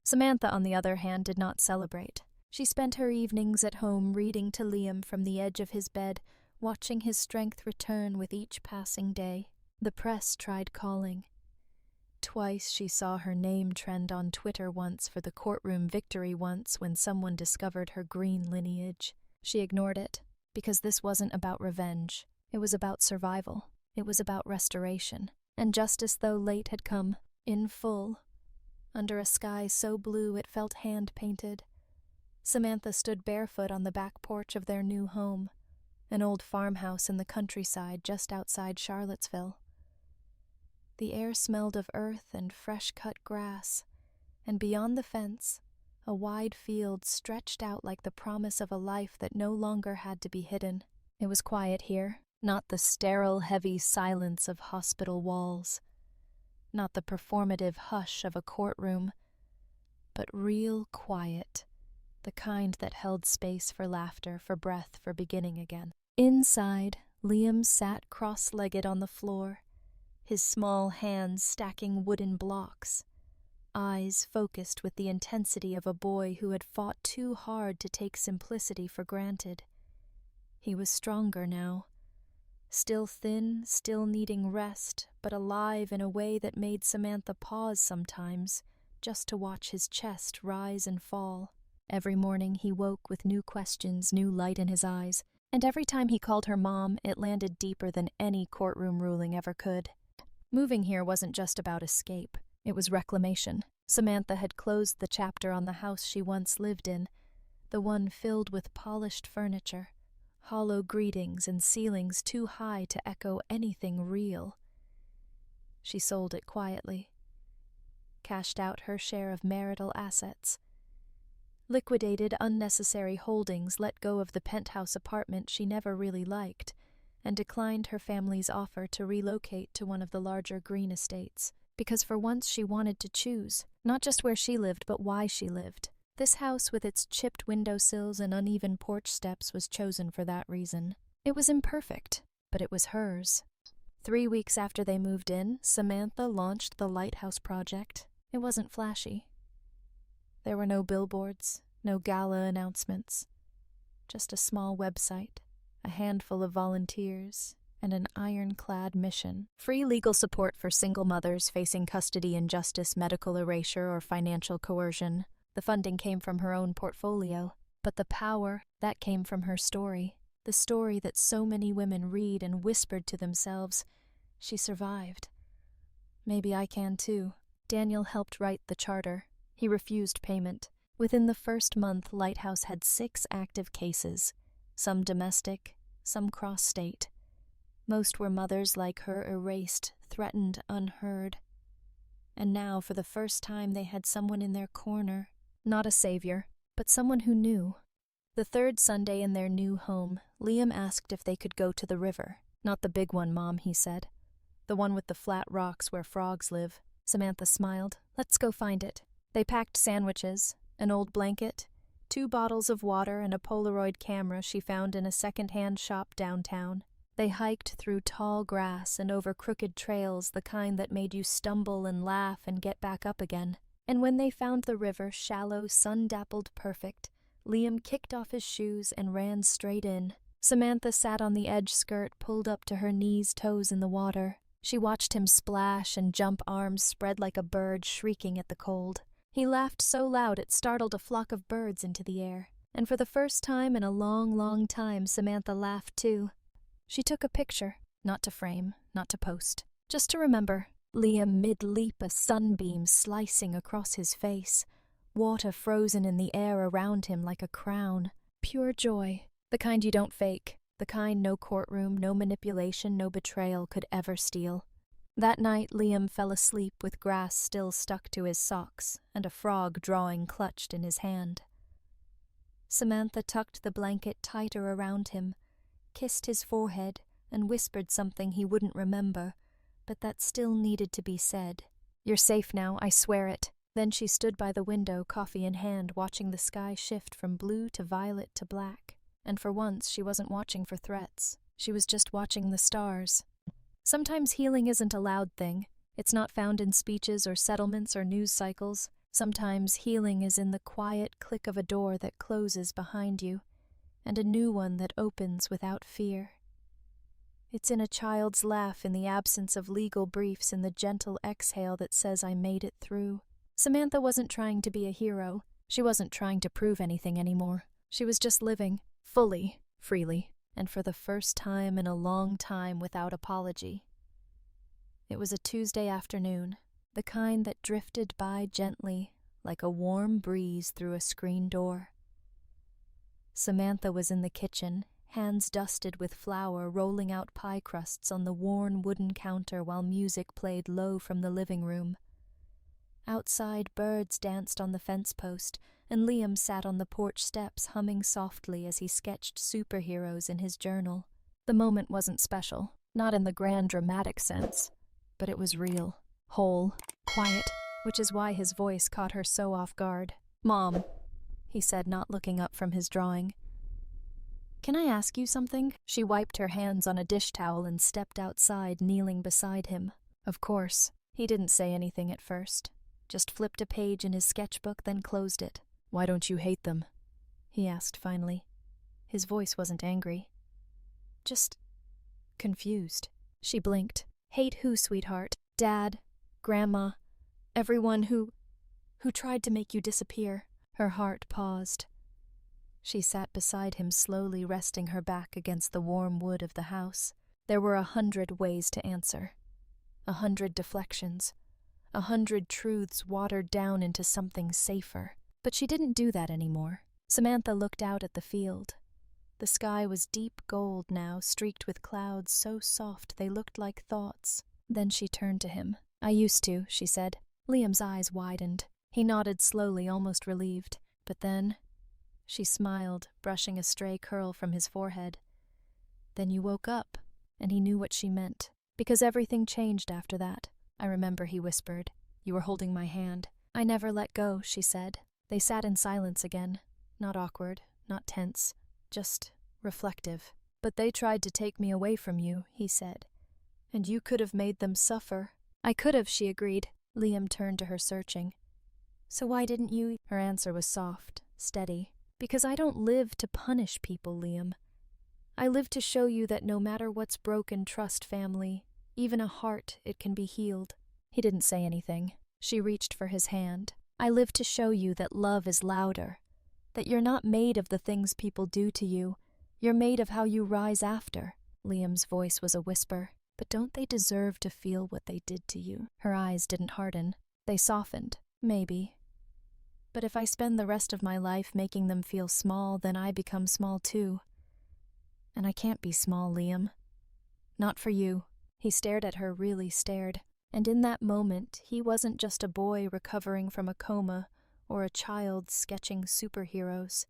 Samantha, on the other hand, did not celebrate. She spent her evenings at home reading to Liam from the edge of his bed, watching his strength return with each passing day. The press tried calling. Twice she saw her name trend on Twitter, once for the courtroom victory, once when someone discovered her Green lineage. She ignored it, because this wasn't about revenge. It was about survival. It was about restoration. And justice, though late, had come, in full. Under a sky so blue it felt hand-painted. Samantha stood barefoot on the back porch of their new home. an old farmhouse in the countryside just outside Charlottesville. The air smelled of earth and fresh-cut grass, and beyond the fence, a wide field stretched out like the promise of a life that no longer had to be hidden. It was quiet here, not the sterile, heavy silence of hospital walls, not the performative hush of a courtroom, but real quiet, the kind that held space for laughter, for breath, for beginning again. Inside, Liam sat cross-legged on the floor, his small hands stacking wooden blocks, eyes focused with the intensity of a boy who had fought too hard to take simplicity for granted. He was stronger now, still thin, still needing rest, but alive in a way that made Samantha pause sometimes, just to watch his chest rise and fall. Every morning he woke with new questions, new light in his eyes, and every time he called her Mom, it landed deeper than any courtroom ruling ever could. Moving here wasn't just about escape. It was reclamation. Samantha had closed the chapter on the house she once lived in, the one filled with polished furniture, hollow greetings and ceilings too high to echo anything real. She sold it quietly, cashed out her share of marital assets, liquidated unnecessary holdings, let go of the penthouse apartment she never really liked, and declined her family's offer to relocate to one of the larger green estates. Because for once she wanted to choose, not just where she lived, but why she lived. This house with its chipped windowsills and uneven porch steps was chosen for that reason. It was imperfect, but it was hers. 3 weeks after they moved in, Samantha launched the Lighthouse Project. It wasn't flashy. There were no billboards, no gala announcements. Just a small website, a handful of volunteers, and an ironclad mission. Free legal support for single mothers facing custody injustice, medical erasure, or financial coercion. The funding came from her own portfolio, but the power, that came from her story. The story that so many women read and whispered to themselves, "She survived. Maybe I can too." Daniel helped write the charter. He refused payment. Within the first month, Lighthouse had 6 active cases, some domestic, some cross-state. Most were mothers like her, erased, threatened, unheard. And now, for the first time, they had someone in their corner. Not a savior, but someone who knew. The 3rd Sunday in their new home, Liam asked if they could go to the river. "Not the big one, Mom," he said. "The one with the flat rocks where frogs live." Samantha smiled. "Let's go find it." They packed sandwiches, an old blanket, 2 bottles of water, and a Polaroid camera she found in a second-hand shop downtown. They hiked through tall grass and over crooked trails, the kind that made you stumble and laugh and get back up again. And when they found the river, shallow, sun-dappled, perfect, Liam kicked off his shoes and ran straight in. Samantha sat on the edge skirt, pulled up to her knees, toes in the water. She watched him splash and jump, arms spread like a bird, shrieking at the cold. He laughed so loud it startled a flock of birds into the air. And for the first time in a long, long time, Samantha laughed too. She took a picture, not to frame, not to post, just to remember. Liam mid-leap, a sunbeam slicing across his face, water frozen in the air around him like a crown. Pure joy, the kind you don't fake, the kind no courtroom, no manipulation, no betrayal could ever steal. That night, Liam fell asleep with grass still stuck to his socks and a frog drawing clutched in his hand. Samantha tucked the blanket tighter around him, kissed his forehead, and whispered something he wouldn't remember, but that still needed to be said. "You're safe now, I swear it." Then she stood by the window, coffee in hand, watching the sky shift from blue to violet to black. And for once, she wasn't watching for threats. She was just watching the stars. Sometimes healing isn't a loud thing. It's not found in speeches or settlements or news cycles. Sometimes healing is in the quiet click of a door that closes behind you, and a new one that opens without fear. It's in a child's laugh, in the absence of legal briefs, in the gentle exhale that says, "I made it through." Samantha wasn't trying to be a hero. She wasn't trying to prove anything anymore. She was just living, fully, freely, and for the first time in a long time without apology. It was a Tuesday afternoon, the kind that drifted by gently, like a warm breeze through a screen door. Samantha was in the kitchen, hands dusted with flour rolling out pie crusts on the worn wooden counter while music played low from the living room. Outside, birds danced on the fence post, and Liam sat on the porch steps humming softly as he sketched superheroes in his journal. The moment wasn't special, not in the grand dramatic sense, but it was real, whole, quiet, which is why his voice caught her so off guard. "Mom," he said, not looking up from his drawing. "Can I ask you something?" She wiped her hands on a dish towel and stepped outside, kneeling beside him. Of course. He didn't say anything at first, just flipped a page in his sketchbook, then closed it. "Why don't you hate them?" he asked finally. His voice wasn't angry. Just confused. She blinked. "Hate who, sweetheart? Dad? Grandma? Everyone who tried to make you disappear?" Her heart paused. She sat beside him, slowly resting her back against the warm wood of the house. There were 100 ways to answer. 100 deflections. 100 truths watered down into something safer. But she didn't do that anymore. Samantha looked out at the field. The sky was deep gold now, streaked with clouds so soft they looked like thoughts. Then she turned to him. "I used to," she said. Liam's eyes widened. He nodded slowly, almost relieved. But then, she smiled, brushing a stray curl from his forehead. "Then you woke up," and he knew what she meant. "Because everything changed after that. I remember," he whispered. "You were holding my hand." "I never let go," she said. They sat in silence again. Not awkward, not tense, just reflective. "But they tried to take me away from you," he said. "And you could have made them suffer." "I could have," she agreed. Liam turned to her, searching. "So why didn't you?" Her answer was soft, steady. "Because I don't live to punish people, Liam. I live to show you that no matter what's broken, trust family. Even a heart, it can be healed." He didn't say anything. She reached for his hand. "I live to show you that love is louder. That you're not made of the things people do to you. You're made of how you rise after." Liam's voice was a whisper. "But don't they deserve to feel what they did to you?" Her eyes didn't harden. They softened. "Maybe. But if I spend the rest of my life making them feel small, then I become small too. And I can't be small, Liam. Not for you." He stared at her, really stared. And in that moment, he wasn't just a boy recovering from a coma or a child sketching superheroes.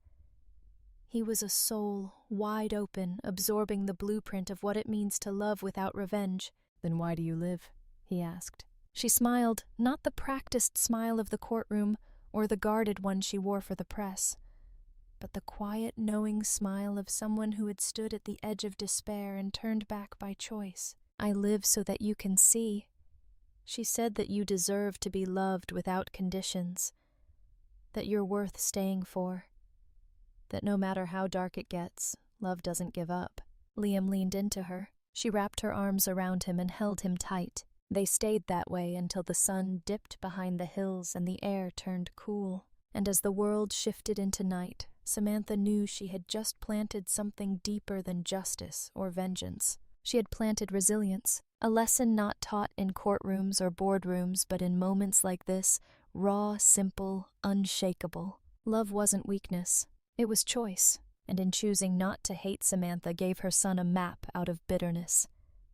He was a soul, wide open, absorbing the blueprint of what it means to love without revenge. "Then why do you live?" he asked. She smiled, not the practiced smile of the courtroom or the guarded one she wore for the press, but the quiet, knowing smile of someone who had stood at the edge of despair and turned back by choice. "I live so that you can see. She said that you deserve to be loved without conditions, that you're worth staying for, that no matter how dark it gets, love doesn't give up." Liam leaned into her. She wrapped her arms around him and held him tight. They stayed that way until the sun dipped behind the hills and the air turned cool. And as the world shifted into night, Samantha knew she had just planted something deeper than justice or vengeance. She had planted resilience, a lesson not taught in courtrooms or boardrooms, but in moments like this, raw, simple, unshakable. Love wasn't weakness. It was choice, and in choosing not to hate Samantha gave her son a map out of bitterness,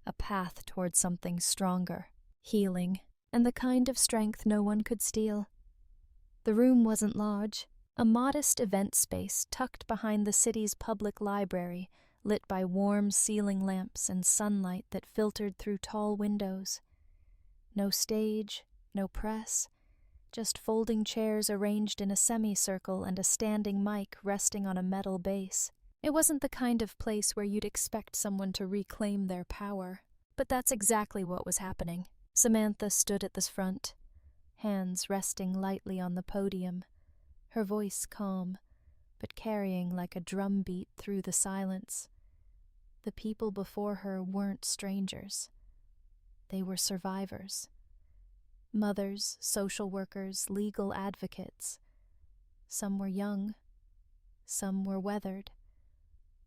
a path toward something stronger, healing, and the kind of strength no one could steal. The room wasn't large, a modest event space tucked behind the city's public library, lit by warm ceiling lamps and sunlight that filtered through tall windows. No stage, no press, just folding chairs arranged in a semicircle and a standing mic resting on a metal base. It wasn't the kind of place where you'd expect someone to reclaim their power, but that's exactly what was happening. Samantha stood at the front, hands resting lightly on the podium, her voice calm, but carrying like a drumbeat through the silence. The people before her weren't strangers. They were survivors. Mothers, social workers, legal advocates. Some were young. Some were weathered.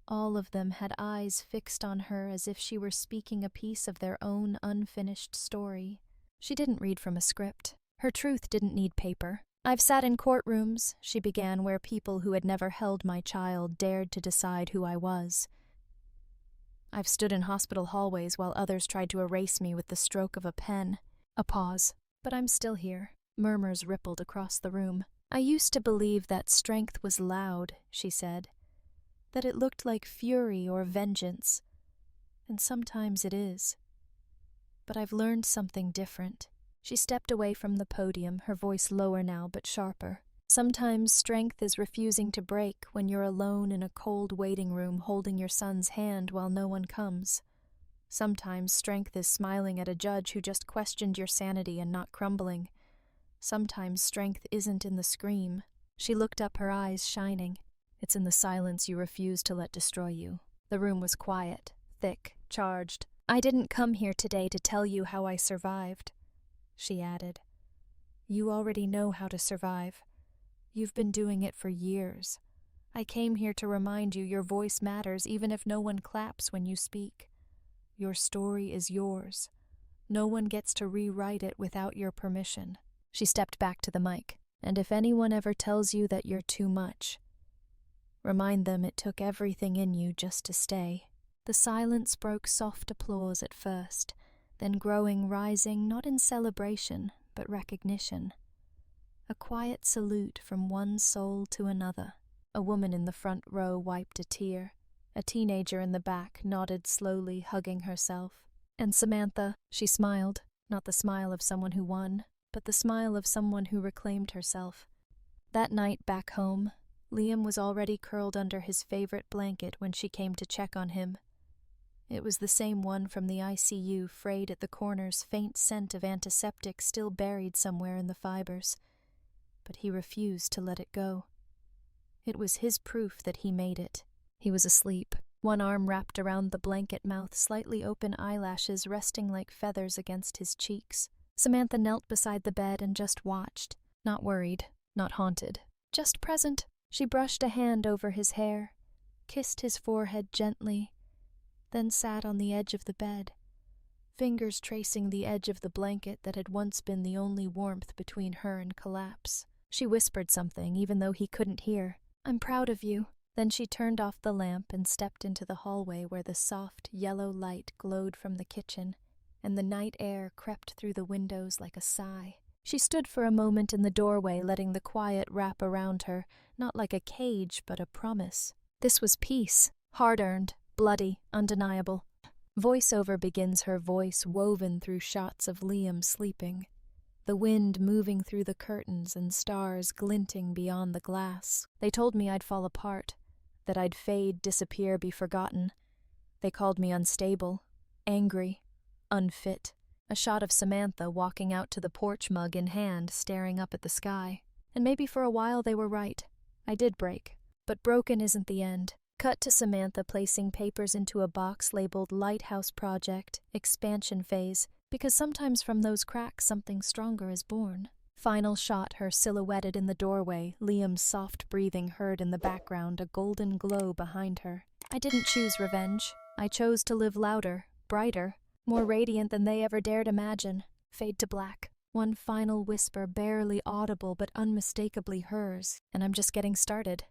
All of them had eyes fixed on her as if she were speaking a piece of their own unfinished story. She didn't read from a script. Her truth didn't need paper. "I've sat in courtrooms," she began, "where people who had never held my child dared to decide who I was. I've stood in hospital hallways while others tried to erase me with the stroke of a pen. A pause. But I'm still here. Murmurs rippled across the room. I used to believe that strength was loud, she said. That it looked like fury or vengeance. And sometimes it is. But I've learned something different. She stepped away from the podium, her voice lower now but sharper. Sometimes strength is refusing to break when you're alone in a cold waiting room holding your son's hand while no one comes. Sometimes strength is smiling at a judge who just questioned your sanity and not crumbling. Sometimes strength isn't in the scream. She looked up, her eyes shining. It's in the silence you refuse to let destroy you. The room was quiet, thick, charged. I didn't come here today to tell you how I survived, she added. You already know how to survive. You've been doing it for years. I came here to remind you your voice matters even if no one claps when you speak. Your story is yours. No one gets to rewrite it without your permission. She stepped back to the mic. And if anyone ever tells you that you're too much, remind them it took everything in you just to stay. The silence broke soft applause at first, then growing, rising not in celebration, but recognition. A quiet salute from one soul to another. A woman in the front row wiped a tear. A teenager in the back nodded slowly, hugging herself. And Samantha, she smiled, not the smile of someone who won, but the smile of someone who reclaimed herself. That night back home, Liam was already curled under his favorite blanket when she came to check on him. It was the same one from the ICU, frayed at the corners, faint scent of antiseptic still buried somewhere in the fibers. But he refused to let it go. It was his proof that he made it. He was asleep, one arm wrapped around the blanket mouth, slightly open eyelashes resting like feathers against his cheeks. Samantha knelt beside the bed and just watched, not worried, not haunted, just present. She brushed a hand over his hair, kissed his forehead gently, then sat on the edge of the bed, fingers tracing the edge of the blanket that had once been the only warmth between her and collapse. She whispered something, even though he couldn't hear. I'm proud of you. Then she turned off the lamp and stepped into the hallway where the soft, yellow light glowed from the kitchen, and the night air crept through the windows like a sigh. She stood for a moment in the doorway, letting the quiet wrap around her, not like a cage, but a promise. This was peace, hard-earned, bloody, undeniable. Voiceover begins, her voice woven through shots of Liam sleeping. The wind moving through the curtains and stars glinting beyond the glass. They told me I'd fall apart, that I'd fade, disappear, be forgotten. They called me unstable, angry, unfit. A shot of Samantha walking out to the porch, mug in hand, staring up at the sky. And maybe for a while they were right. I did break. But broken isn't the end. Cut to Samantha placing papers into a box labeled Lighthouse Project, Expansion Phase, because sometimes from those cracks something stronger is born. Final shot, her silhouetted in the doorway, Liam's soft breathing heard in the background, a golden glow behind her. I didn't choose revenge. I chose to live louder, brighter, more radiant than they ever dared imagine. Fade to black. One final whisper, barely audible but unmistakably hers, and I'm just getting started.